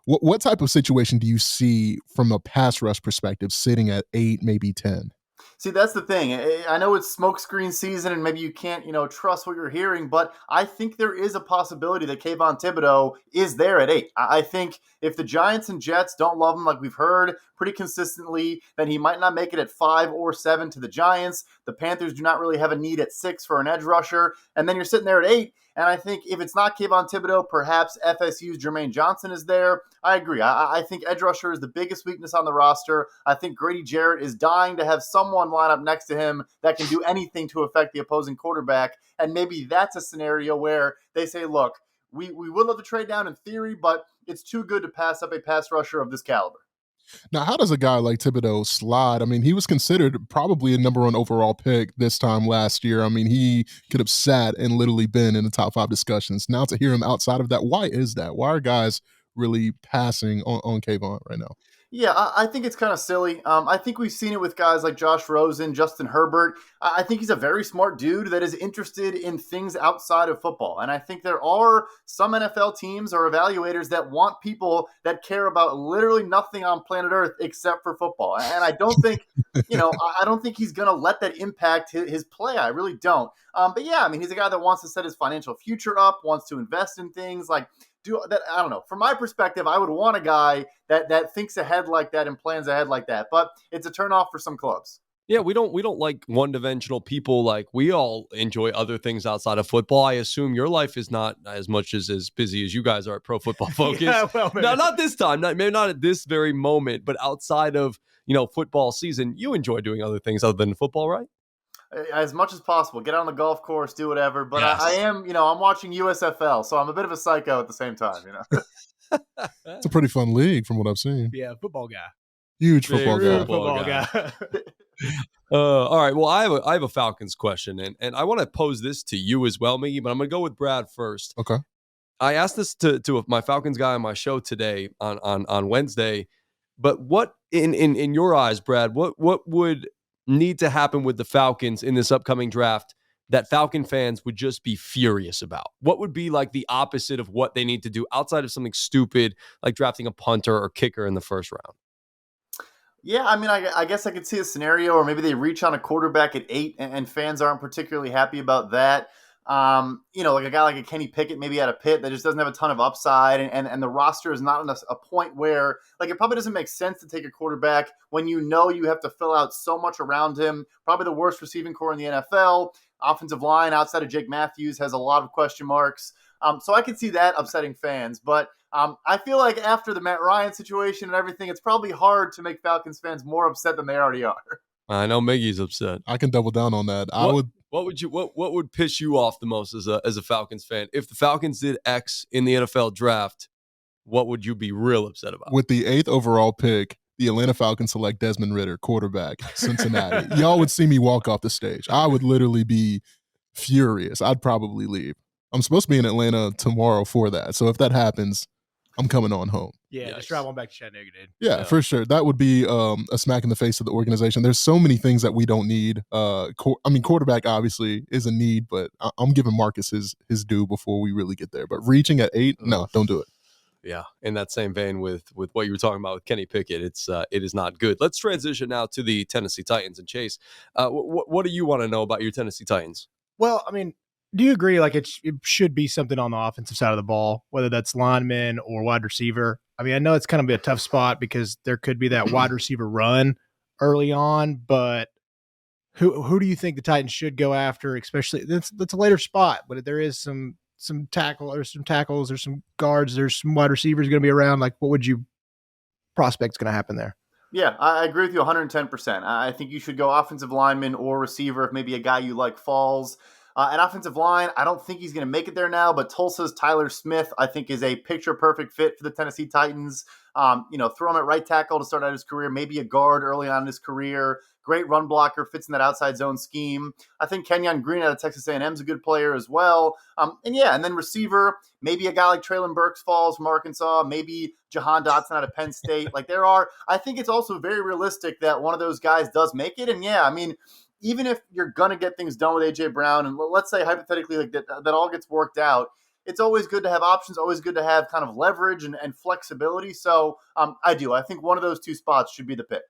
what type of situation do you see from a pass rush perspective sitting at 8, maybe 10? See, that's the thing. I know it's smokescreen season and maybe you can't, trust what you're hearing, but I think there is a possibility that Kayvon Thibodeau is there at 8. I think if the Giants and Jets don't love him like we've heard pretty consistently, then he might not make it at 5 or 7 to the Giants. The Panthers do not really have a need at 6 for an edge rusher. And then you're sitting there at 8. And I think if it's not Kayvon Thibodeau, perhaps FSU's Jermaine Johnson is there. I agree. I think edge rusher is the biggest weakness on the roster. I think Grady Jarrett is dying to have someone line up next to him that can do anything to affect the opposing quarterback. And maybe that's a scenario where they say, look, we would love to trade down in theory, but it's too good to pass up a pass rusher of this caliber. Now, how does a guy like Thibodeau slide? I mean, he was considered probably a number 1 overall pick this time last year. I mean, he could have sat and literally been in the top 5 discussions. Now to hear him outside of that, why is that? Why are guys really passing on Kayvon right now? Yeah, I think it's kind of silly. I think we've seen it with guys like Josh Rosen, Justin Herbert. I think he's a very smart dude that is interested in things outside of football. And I think there are some NFL teams or evaluators that want people that care about literally nothing on planet Earth except for football. And I don't think, I don't think he's going to let that impact his play. I really don't. But yeah, I mean, he's a guy that wants to set his financial future up, wants to invest in things like, I don't know. From my perspective, I would want a guy that thinks ahead like that and plans ahead like that. But it's a turnoff for some clubs. Yeah, we don't like one-dimensional people. Like, we all enjoy other things outside of football. I assume your life is not as much as busy as you guys are at Pro Football Focus. Yeah, well, no, not this time. Maybe not at this very moment, but outside of football season, you enjoy doing other things other than football, right? As much as possible. Get on the golf course, do whatever. But Yes. I am, I'm watching USFL, so I'm a bit of a psycho at the same time, It's a pretty fun league from what I've seen. Yeah, football guy. Huge football Big guy. football guy. All right. Well, I have a Falcons question, and I want to pose this to you as well, Miggie, but I'm going to go with Brad first. Okay. I asked this to my Falcons guy on my show today on Wednesday, but what in your eyes, Brad, what would need to happen with the Falcons in this upcoming draft that Falcon fans would just be furious about? What would be like the opposite of what they need to do outside of something stupid like drafting a punter or kicker in the first round? Yeah, I mean, I guess I could see a scenario, or maybe they reach on a quarterback at 8, and fans aren't particularly happy about that. Like a guy like a Kenny Pickett, maybe at a Pitt that just doesn't have a ton of upside, and the roster is not a point where, like, it probably doesn't make sense to take a quarterback when you have to fill out so much around him. Probably the worst receiving core in the NFL. Offensive line outside of Jake Matthews has a lot of question marks. So I could see that upsetting fans, but I feel like after the Matt Ryan situation and everything, it's probably hard to make Falcons fans more upset than they already are. I know Miggie's upset. I can double down on that. What would piss you off the most as a Falcons fan? If the Falcons did X in the NFL draft, what would you be real upset about? With the 8th overall pick, the Atlanta Falcons select Desmond Ridder, quarterback, Cincinnati. Y'all would see me walk off the stage. I would literally be furious. I'd probably leave. I'm supposed to be in Atlanta tomorrow for that. So if that happens, I'm coming on home. Yeah, just drive on back to Chattanooga, dude. Yeah, for sure. That would be a smack in the face of the organization. There's so many things that we don't need. Quarterback obviously is a need, but I'm giving Marcus his due before we really get there. But reaching at 8, no, don't do it. Yeah, in that same vein with what you were talking about with Kenny Pickett, it is not good. Let's transition now to the Tennessee Titans. And Chase, what do you want to know about your Tennessee Titans? Well, I mean, do you agree like it should be something on the offensive side of the ball, whether that's lineman or wide receiver? I mean, I know it's kind of a tough spot because there could be that wide receiver run early on, but who do you think the Titans should go after? Especially that's a later spot, but there is some tackles, there's some guards, there's some wide receivers going to be around. Like, what would you prospect's going to happen there? Yeah, I agree with you 110%. I think you should go offensive lineman or receiver if maybe a guy you like falls. An offensive line, I don't think he's going to make it there now, but Tulsa's Tyler Smith, I think, is a picture-perfect fit for the Tennessee Titans. Throw him at right tackle to start out his career, maybe a guard early on in his career. Great run blocker, fits in that outside zone scheme. I think Kenyon Green out of Texas A&M is a good player as well. And then receiver, maybe a guy like Traylon Burks falls from Arkansas, maybe Jahan Dotson out of Penn State. I think it's also very realistic that one of those guys does make it. And yeah, I mean, even if you're going to get things done with A.J. Brown, and let's say hypothetically like that all gets worked out, it's always good to have options, always good to have kind of leverage and flexibility. So I think one of those two spots should be the pick.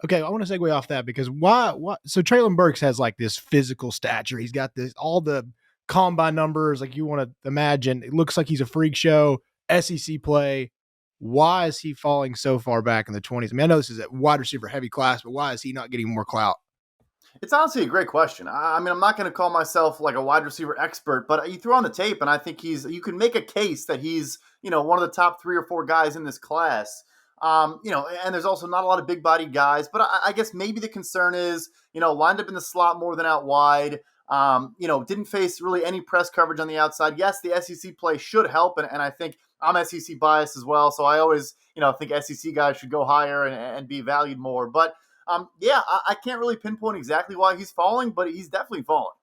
Okay, I want to segue off that because why? So Traylon Burks has like this physical stature. He's got all the combine numbers like you want to imagine. It looks like he's a freak show, SEC play. Why is he falling so far back in the 20s? I mean, I know this is a wide receiver heavy class, but why is he not getting more clout? It's honestly a great question. I mean, I'm not going to call myself like a wide receiver expert, but you throw on the tape and I think you can make a case that he's, one of the top 3 or 4 guys in this class. And there's also not a lot of big bodied guys, but I guess maybe the concern is, lined up in the slot more than out wide. Didn't face really any press coverage on the outside. Yes, the SEC play should help. And I think I'm SEC biased as well. So I always, think SEC guys should go higher and be valued more. But I can't really pinpoint exactly why he's falling, but he's definitely falling.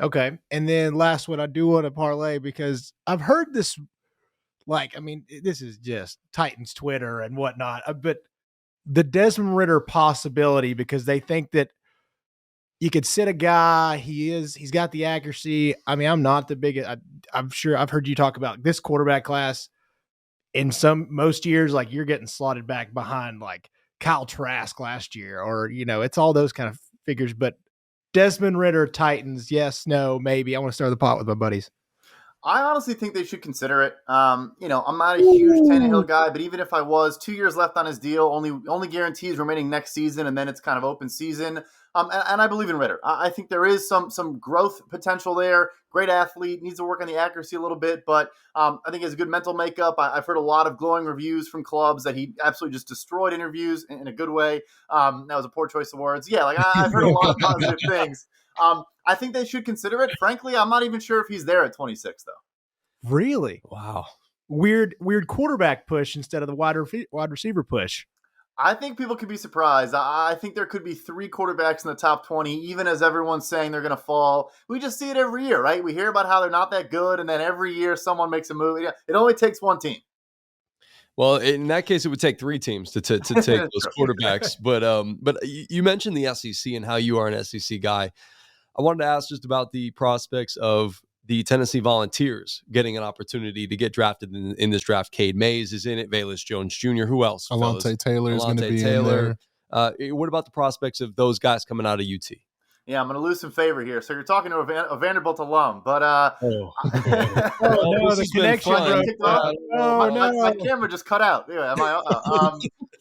Okay. And then last one, I do want to parlay because I've heard this, this is just Titans Twitter and whatnot, but the Desmond Ridder possibility, because they think that you could sit a guy, he's got the accuracy. I mean, I'm not the biggest, I'm sure I've heard you talk about this quarterback class in most years, like you're getting slotted back behind like Kyle Trask last year, or, it's all those kind of figures, but Desmond Ridder, Titans, yes, no, maybe. I want to stir the pot with my buddies. I honestly think they should consider it. I'm not a huge Tannehill guy, but even if I was, 2 years left on his deal, only guarantees remaining next season, and then it's kind of open season. And I believe in Ridder. I think there is some growth potential there. Great athlete, needs to work on the accuracy a little bit, but I think he has a good mental makeup. I've heard a lot of glowing reviews from clubs that he absolutely just destroyed interviews in a good way. That was a poor choice of words. Yeah, I've heard a lot of positive things. I think they should consider it. Frankly, I'm not even sure if he's there at 26, though. Really? Wow. Weird quarterback push instead of the wide receiver push. I think people could be surprised. I think there could be 3 quarterbacks in the top 20, even as everyone's saying they're going to fall. We just see it every year, right? We hear about how they're not that good, and then every year someone makes a move. It only takes one team. Well, in that case, it would take 3 teams to take those quarterbacks. But you mentioned the SEC and how you are an SEC guy. I wanted to ask just about the prospects of the Tennessee Volunteers getting an opportunity to get drafted in this draft. Cade Mays is in it. Velus Jones Jr. Who else? Alontae Taylor is going to be in there. What about the prospects of those guys coming out of UT? Yeah, I'm going to lose some favor here. So you're talking to a Vanderbilt alum, but the connection. My camera just cut out. Yeah,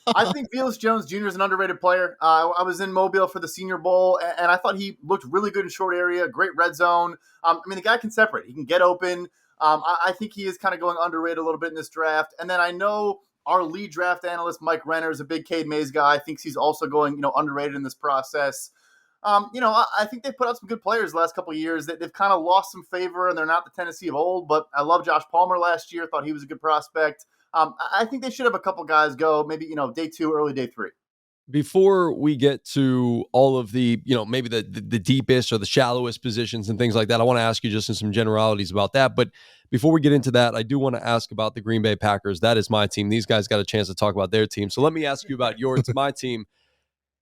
I think Velus Jones Jr. is an underrated player. I was in Mobile for the Senior Bowl, and I thought he looked really good in short area, great red zone. The guy can separate. He can get open. I think he is kind of going underrated a little bit in this draft. And then I know our lead draft analyst, Mike Renner, is a big Cade Mays guy. Thinks he's also going, underrated in this process. I think they put out some good players the last couple of years. They've kind of lost some favor, and they're not the Tennessee of old. But I love Josh Palmer last year. Thought he was a good prospect. I think they should have a couple guys go, maybe, day 2, early day 3. Before we get to all of the, maybe the deepest or the shallowest positions and things like that, I want to ask you just in some generalities about that. But before we get into that, I do want to ask about the Green Bay Packers. That is my team. These guys got a chance to talk about their team. So let me ask you about yours. My team.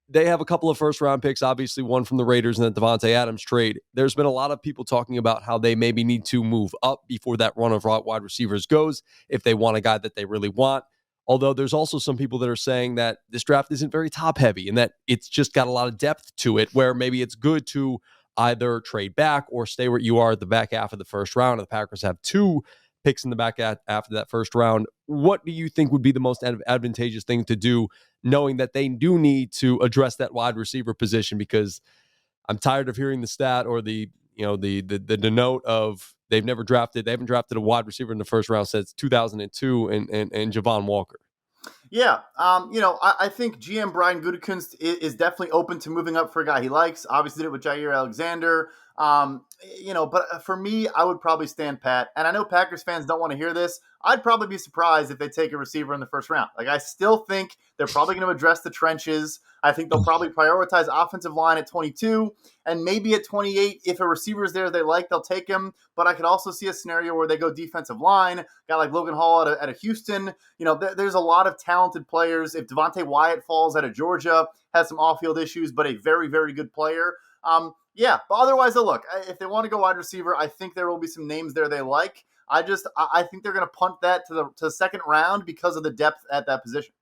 They have a couple of first-round picks, obviously one from the Raiders and the Devontae Adams trade. There's been a lot of people talking about how they maybe need to move up before that run of wide receivers goes if they want a guy that they really want. Although there's also some people that are saying that this draft isn't very top-heavy and that it's just got a lot of depth to it where maybe it's good to either trade back or stay where you are at the back half of the first round. And the Packers have 2 picks in the back after that first round. What do you think would be the most advantageous thing to do, knowing that they do need to address that wide receiver position? Because I'm tired of hearing the stat or the note of they haven't drafted a wide receiver in the first round since 2002 and Jahan Walker. Yeah, I think GM Brian Gutekunst is definitely open to moving up for a guy he likes. Obviously did it with Jair Alexander. But for me, I would probably stand pat. And I know Packers fans don't want to hear this. I'd probably be surprised if they take a receiver in the first round. Like, I still think they're probably going to address the trenches. I think they'll probably prioritize offensive line at 22, and maybe at 28, if a receiver is there they like, they'll take him. But I could also see a scenario where they go defensive line, guy like Logan Hall out of Houston. There's a lot of talented players. If Devontae Wyatt falls out of Georgia, has some off-field issues, but a very, very good player. But otherwise, look, if they want to go wide receiver, I think there will be some names there they like. I think they're going to punt that to the second round because of the depth at that position.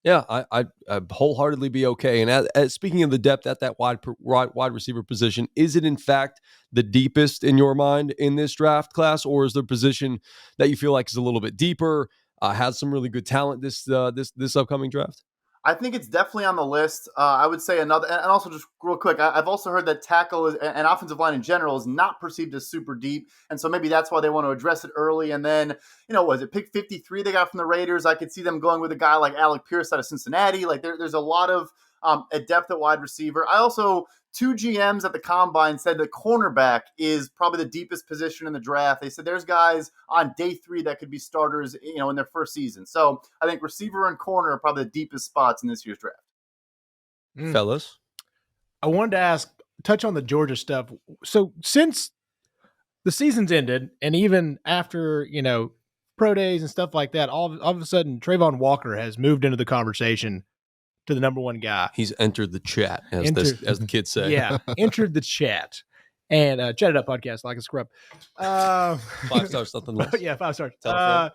Yeah, I'd wholeheartedly be okay. And speaking of the depth at that wide receiver position, is it in fact the deepest in your mind in this draft class, or is there a position that you feel like is a little bit deeper, has some really good talent this upcoming draft? I think it's definitely on the list. I would say another, and also just real quick, I've also heard that tackle and offensive line in general is not perceived as super deep, and so maybe that's why they want to address it early. And then, was it pick 53 they got from the Raiders? I could see them going with a guy like Alec Pierce out of Cincinnati. Like there's a lot of a depth at wide receiver. I also, 2 GMs at the Combine said that cornerback is probably the deepest position in the draft. They said there's guys on day 3 that could be starters, in their first season. So I think receiver and corner are probably the deepest spots in this year's draft. Fellas, I wanted to touch on the Georgia stuff. So since the season's ended, and even after, pro days and stuff like that, all of a sudden Trayvon Walker has moved into the conversation to the number one guy. He's entered the chat, as the kids say. Yeah, entered the chat. And Chat It Up podcast, like a scrub. 5 stars, something less. Yeah, 5 stars.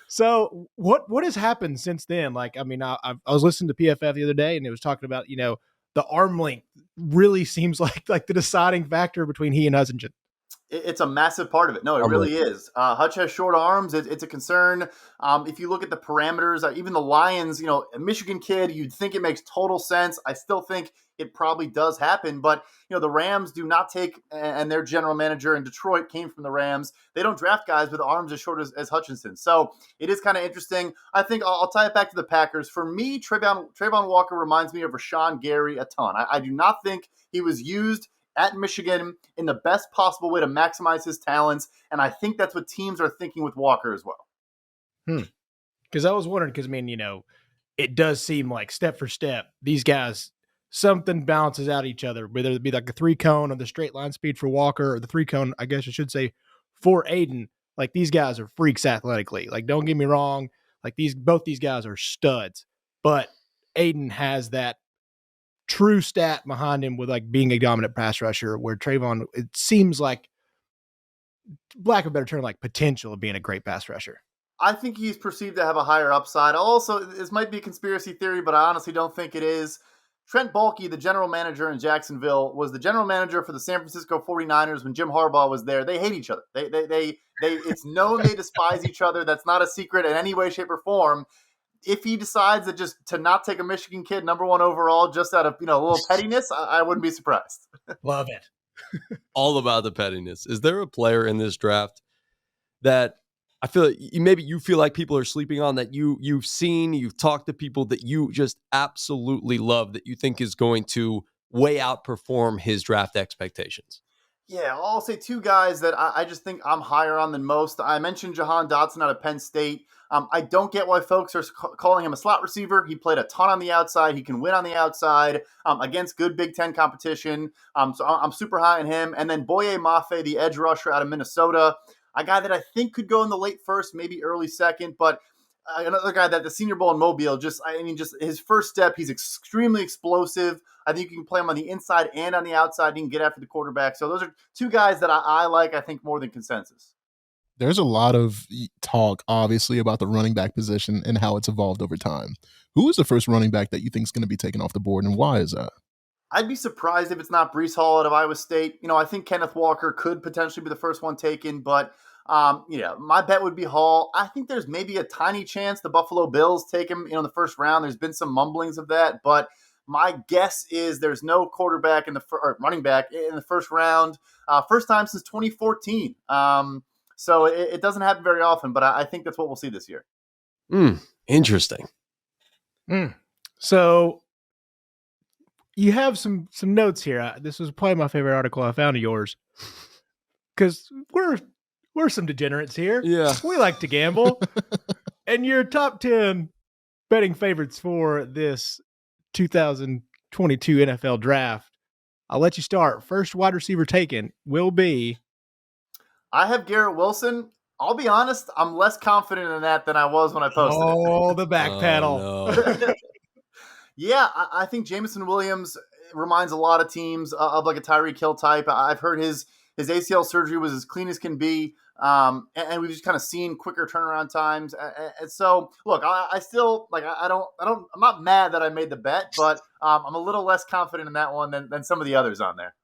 So what has happened since then? Like, I mean, I was listening to PFF the other day, and it was talking about, the arm length really seems like the deciding factor between he and Hutchinson. It's a massive part of it. No, it really is. Hutch has short arms. It's a concern. If you look at the parameters, even the Lions, a Michigan kid, you'd think it makes total sense. I still think it probably does happen. But, the Rams do not take, and their general manager in Detroit came from the Rams. They don't draft guys with arms as short as Hutchinson. So it is kind of interesting. I think I'll tie it back to the Packers. For me, Trayvon Walker reminds me of Rashawn Gary a ton. I do not think he was used at Michigan in the best possible way to maximize his talents. And I think that's what teams are thinking with Walker as well. Because I was wondering, it does seem like step for step, these guys, something balances out each other, whether it be like a 3-cone or the straight line speed for Walker, or the 3-cone, I guess I should say, for Aiden. Like, these guys are freaks athletically. Like, don't get me wrong. Like, both these guys are studs, but Aiden has that true stat behind him with like being a dominant pass rusher, where Trayvon, it seems like, lack of a better term, like potential of being a great pass rusher. I think he's perceived to have a higher upside. Also, this might be a conspiracy theory, but I honestly don't think it is. Trent Baalke, the general manager in Jacksonville, was the general manager for the San Francisco 49ers when Jim Harbaugh was there. They hate each other. They it's known they despise each other. That's not a secret in any way, shape, or form. If he decides that just to not take a Michigan kid number 1 overall just out of, a little pettiness, I wouldn't be surprised. Love it. All about the pettiness. Is there a player in this draft that I feel like maybe you feel like people are sleeping on, that you've seen, you've talked to people that you just absolutely love, that you think is going to way outperform his draft expectations? Yeah, I'll say 2 guys that I just think I'm higher on than most. I mentioned Jahan Dotson out of Penn State. I don't get why folks are calling him a slot receiver. He played a ton on the outside. He can win on the outside against good Big Ten competition. So I'm super high on him. And then Boye Mafe, the edge rusher out of Minnesota, a guy that I think could go in the late first, maybe early second. But another guy that the Senior Bowl in Mobile, just his first step, he's extremely explosive. I think you can play him on the inside and on the outside. He can get after the quarterback. So those are 2 guys that I like, I think, more than consensus. There's a lot of talk, obviously, about the running back position and how it's evolved over time. Who is the first running back that you think is going to be taken off the board, and why is that? I'd be surprised if it's not Breece Hall out of Iowa State. I think Kenneth Walker could potentially be the first one taken, but my bet would be Hall. I think there's maybe a tiny chance the Buffalo Bills take him, in the first round. There's been some mumblings of that, but My guess is there's no quarterback or running back in the first round. First time since 2014. So it doesn't happen very often, but I think that's what we'll see this year. Interesting. So you have some notes here. This was probably my favorite article I found of yours, because we're some degenerates here. Yeah. We like to gamble. And your top 10 betting favorites for this 2022 NFL draft, I'll let you start. First wide receiver taken will be... I have Garrett Wilson. I'll be honest, I'm less confident in that than I was when I posted it. Oh, the back pedal. No. Yeah, I think Jameson Williams reminds a lot of teams of like a Tyreek Hill type. I've heard his ACL surgery was as clean as can be. And we've just kind of seen quicker turnaround times. And so, look, I still I'm not mad that I made the bet, but I'm a little less confident in that one than some of the others on there.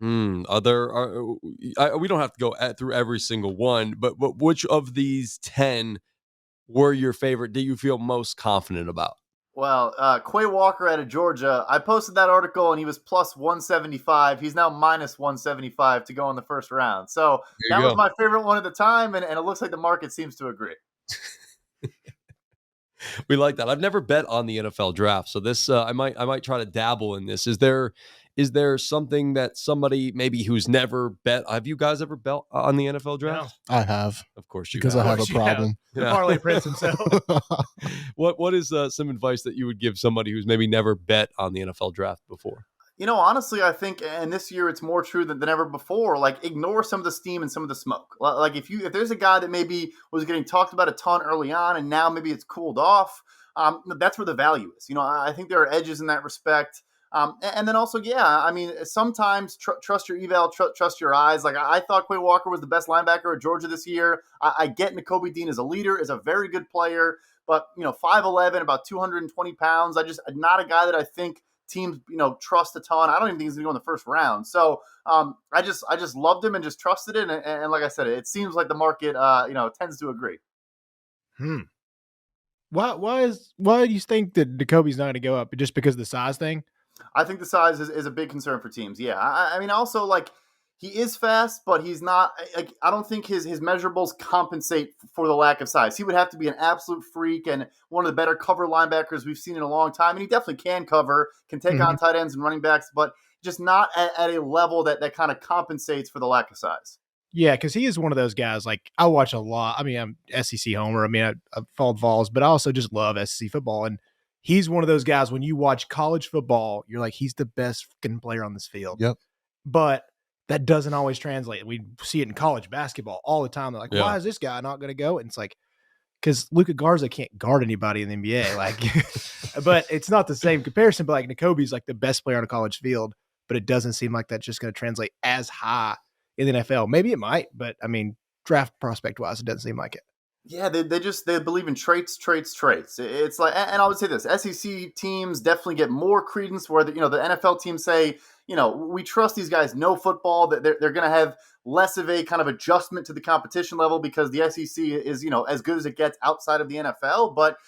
We don't have to go through every single one, but which of these 10 were your favorite? Do you feel most confident about? Well, Quay Walker out of Georgia, I posted that article and he was plus 175. He's now minus 175 to go in the first round. So that was my favorite one at the time, and it looks like the market seems to agree. We like that. I've never bet on the NFL draft, so this I might try to dabble in this. Is there something that somebody maybe who's never bet? Have you guys ever bet on the NFL draft? No. I have. Of course you because have. I have a problem. The parlay prince himself. What is some advice that you would give somebody who's maybe never bet on the NFL draft before? Honestly, I think, and this year it's more true than ever before, like ignore some of the steam and some of the smoke. Like if there's a guy that maybe was getting talked about a ton early on and now maybe it's cooled off, that's where the value is. I think there are edges in that respect. And then also, sometimes trust your eval, trust your eyes. Like I thought Quay Walker was the best linebacker at Georgia this year. I get Nakobe Dean as a leader, is a very good player, but 5'11", about 220 pounds. Not a guy that I think teams, trust a ton. I don't even think he's going to go in the first round. So I just loved him and just trusted it. And like I said, it seems like the market, tends to agree. Why do you think that Nakobe's not going to go up? Just because of the size thing? I think the size is a big concern for teams. Yeah. I mean, also like he is fast, but he's not, like, I don't think his measurables compensate for the lack of size. He would have to be an absolute freak and one of the better cover linebackers we've seen in a long time. And he definitely can cover, can take on tight ends and running backs, but just not at a level that kind of compensates for the lack of size. Yeah, because he is one of those guys. Like I watch a lot. I mean, I'm SEC homer. I mean, I followed Vols, but I also just love SEC football. And he's one of those guys. When you watch college football, you're like, he's the best fucking player on this field. Yep. But that doesn't always translate. We see it in college basketball all the time. They're like, why is this guy not going to go? And it's like, because Luka Garza can't guard anybody in the NBA. Like, but it's not the same comparison. But like Nakobe's like the best player on a college field, but it doesn't seem like that's just going to translate as high in the NFL. Maybe it might, but I mean, draft prospect wise, it doesn't seem like it. Yeah, they believe in traits. It's like, and I would say this: SEC teams definitely get more credence where the NFL teams say, we trust these guys know football, that they're going to have less of a kind of adjustment to the competition level because the SEC is as good as it gets outside of the NFL. But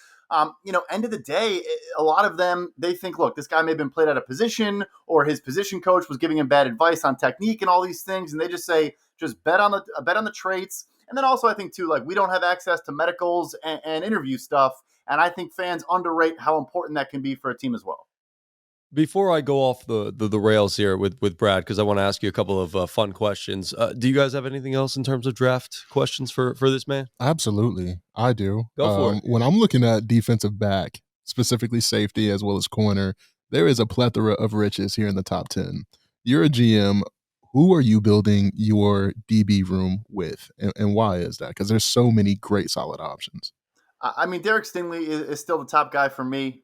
end of the day, a lot of them, they think, look, this guy may have been played out of position, or his position coach was giving him bad advice on technique and all these things, and they just say, just bet on the traits. And then also I think too, like we don't have access to medicals and interview stuff. And I think fans underrate how important that can be for a team as well. Before I go off the rails here with Brad, because I want to ask you a couple of fun questions. Do you guys have anything else in terms of draft questions for this man? Absolutely. I do. Go for it. When I'm looking at defensive back, specifically safety as well as corner, there is a plethora of riches here in the top 10. You're a GM. Who are you building your DB room with, and why is that? Because there's so many great solid options. I mean, Derek Stingley is still the top guy for me.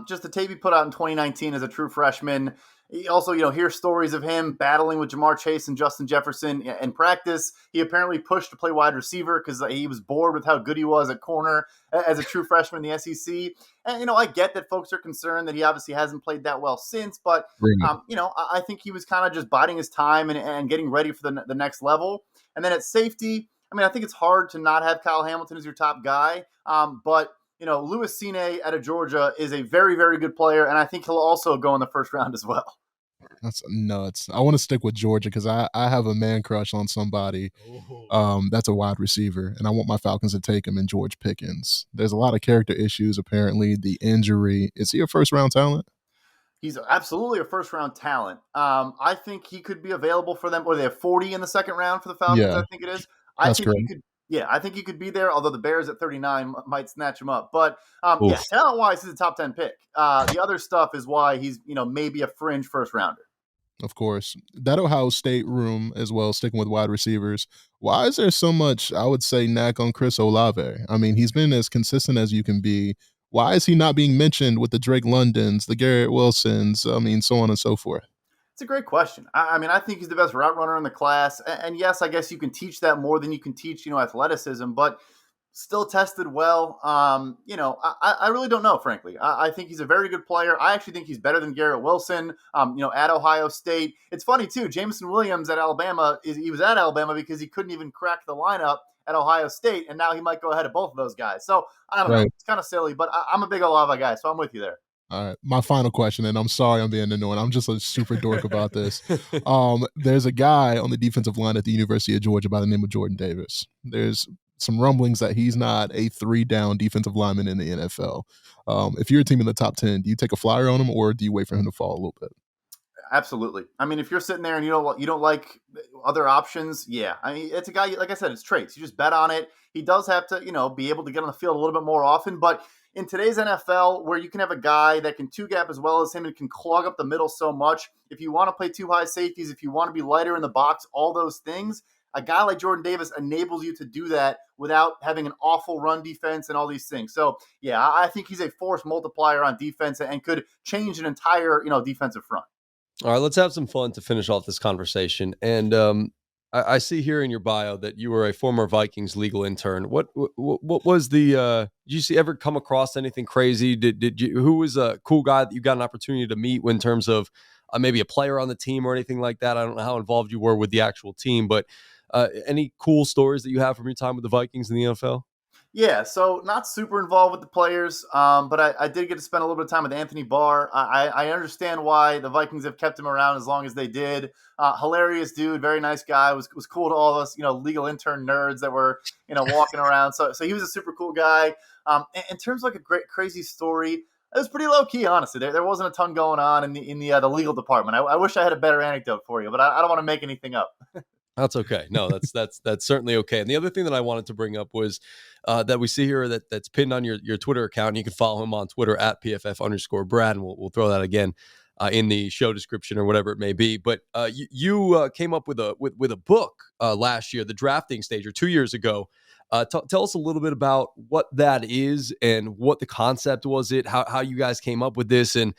Just the tape he put out in 2019 as a true freshman. He also, hear stories of him battling with Jamar Chase and Justin Jefferson in practice. He apparently pushed to play wide receiver because he was bored with how good he was at corner as a true freshman in the SEC. And, I get that folks are concerned that he obviously hasn't played that well since. But, I think he was kind of just biding his time and getting ready for the next level. And then at safety, I mean, I think it's hard to not have Kyle Hamilton as your top guy. But Louis Cine out of Georgia is a very, very good player, and I think he'll also go in the first round as well. That's nuts. I want to stick with Georgia because I have a man crush on somebody that's a wide receiver, and I want my Falcons to take him in George Pickens. There's a lot of character issues, apparently. The injury. Is he a first-round talent? He's absolutely a first-round talent. I think he could be available for them, or they have 40 in the second round for the Falcons, Yeah, I think it is. I that's think correct. he could. Yeah, I think he could be there, although the Bears at 39 might snatch him up. But, Oof. talent-wise, he's a top 10 pick. The other stuff is why he's, maybe a fringe first-rounder. Of course. That Ohio State room as well, sticking with wide receivers. Why is there so much, I would say, knack on Chris Olave? I mean, he's been as consistent as you can be. Why is he not being mentioned with the Drake Londons, the Garrett Wilsons, so on and so forth? It's a great question. I think he's the best route runner in the class. And yes, I guess you can teach that more than you can teach, athleticism, but still tested well. I really don't know, frankly. I think he's a very good player. I actually think he's better than Garrett Wilson, at Ohio State. It's funny, too. Jameson Williams at Alabama, he was at Alabama because he couldn't even crack the lineup at Ohio State, and now he might go ahead of both of those guys. So, I don't know. It's kind of silly, but I'm a big Olave guy, so I'm with you there. All right, my final question, and I'm sorry I'm being annoying. I'm just a super dork about this. There's a guy on the defensive line at the University of Georgia by the name of Jordan Davis. There's some rumblings that he's not a 3-down defensive lineman in the NFL. If you're a team in the top 10, do you take a flyer on him, or do you wait for him to fall a little bit? Absolutely. I mean, if you're sitting there and you don't like other options, yeah. I mean, it's a guy, like I said, it's traits. You just bet on it. He does have to, be able to get on the field a little bit more often. But in today's NFL, where you can have a guy that can two-gap as well as him and can clog up the middle so much, if you want to play two high safeties, if you want to be lighter in the box, all those things, a guy like Jordan Davis enables you to do that without having an awful run defense and all these things. So, yeah, I think he's a force multiplier on defense and could change an entire, defensive front. All right, let's have some fun to finish off this conversation. And I see here in your bio that you were a former Vikings legal intern. What was the? Did you ever come across anything crazy? Did you? Who was a cool guy that you got an opportunity to meet in terms of maybe a player on the team or anything like that? I don't know how involved you were with the actual team, but any cool stories that you have from your time with the Vikings in the NFL? Yeah, so not super involved with the players, but I did get to spend a little bit of time with Anthony Barr. I understand why the Vikings have kept him around as long as they did. Hilarious dude, very nice guy. Was cool to all of us, legal intern nerds that were, walking around. So he was a super cool guy. In terms of like a great crazy story, it was pretty low key, honestly. There wasn't a ton going on in the legal department. I wish I had a better anecdote for you, but I don't want to make anything up. That's okay. No, that's certainly okay. And the other thing that I wanted to bring up was that we see here that's pinned on your Twitter account. And you can follow him on Twitter at PFF_Brad, and we'll throw that again in the show description or whatever it may be. But you came up with a book last year, The Drafting Stage, or 2 years ago. Tell us a little bit about what that is and what the concept was. How you guys came up with this, and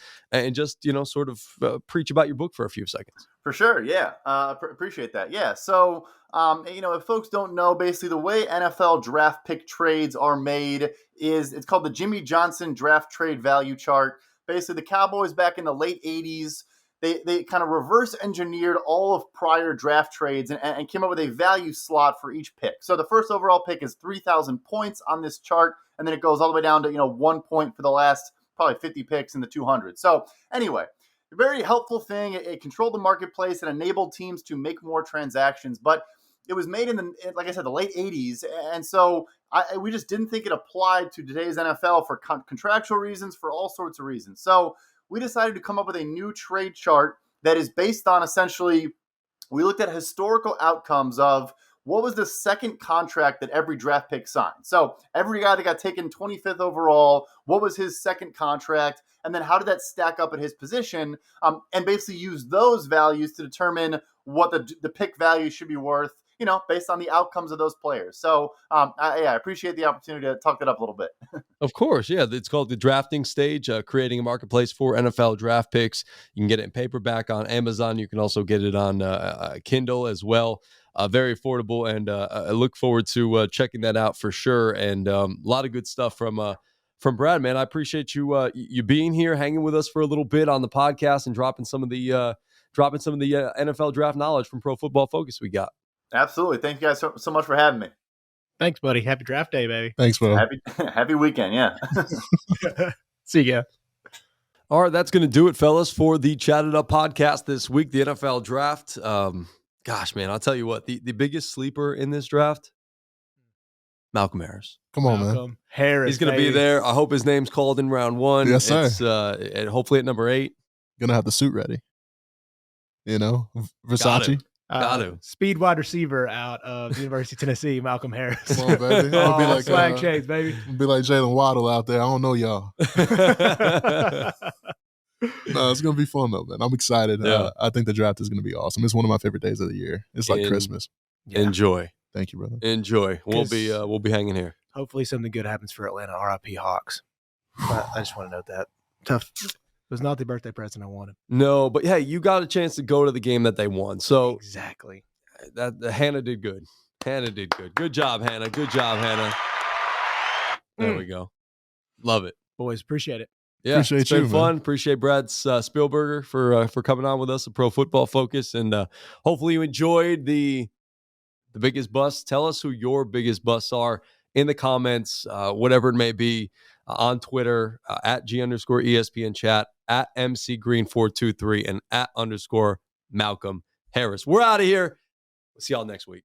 just sort of preach about your book for a few seconds. For sure, yeah. Appreciate that. Yeah, so if folks don't know, basically the way NFL draft pick trades are made is it's called the Jimmy Johnson Draft Trade Value Chart. Basically, the Cowboys back in the late 80s, they kind of reverse engineered all of prior draft trades and came up with a value slot for each pick. So the first overall pick is 3,000 points on this chart, and then it goes all the way down to 1 point for the last probably 50 picks in the 200. So anyway, a very helpful thing. It controlled the marketplace and enabled teams to make more transactions. But it was made like I said, the late 80s. And so we just didn't think it applied to today's NFL for contractual reasons, for all sorts of reasons. So we decided to come up with a new trade chart that is based on essentially, we looked at historical outcomes of what was the second contract that every draft pick signed. So every guy that got taken 25th overall, what was his second contract? And then how did that stack up at his position? And basically use those values to determine what the pick value should be worth, based on the outcomes of those players. So I appreciate the opportunity to talk that up a little bit. Of course, yeah. It's called The Drafting Stage, creating a marketplace for NFL draft picks. You can get it in paperback on Amazon. You can also get it on Kindle as well. Very affordable, and I look forward to checking that out for sure. And a lot of good stuff from Brad, man. I appreciate you being here, hanging with us for a little bit on the podcast, and dropping some of the NFL draft knowledge from Pro Football Focus we got. Absolutely. Thank you guys so much for having me. Thanks, buddy. Happy draft day, baby. Thanks, bro. Happy weekend, yeah. See ya. All right, that's going to do it, fellas, for the Chatted Up podcast this week, the NFL draft. Gosh, man, I'll tell you what, the biggest sleeper in this draft, Malcolm Harris. Come on, man. Malcolm Harris. He's going to be there. I hope his name's called in round 1. Yes, sir. It's, hopefully at number 8. Gonna have the suit ready. Versace. Got to. Speed wide receiver out of the University of Tennessee, Malcolm Harris. Come on, baby. I'll be like swag chains, baby. be like Jalen Waddle out there. I don't know y'all. No, it's gonna be fun though, man. I'm excited. Yeah. I think the draft is gonna be awesome. It's one of my favorite days of the year. It's like Christmas. Yeah. Enjoy. Thank you, brother. Enjoy. We'll be hanging here. Hopefully something good happens for Atlanta. RIP Hawks. I just want to note that. Tough. It was not the birthday present I wanted. No, but hey, you got a chance to go to the game that they won. So Exactly. that Hannah did good. Hannah did good. Good job, Hannah. Good job, Hannah. There we go. Love it. Boys, appreciate it. Yeah, Appreciate it's been you, fun. man. Appreciate Brad's Spielberger for coming on with us, a Pro Football Focus, and hopefully you enjoyed the biggest busts. Tell us who your biggest busts are in the comments, whatever it may be, on Twitter at G_ESPN chat, at MCGreen423, and at _Malcolm Harris. We're out of here. We'll see y'all next week.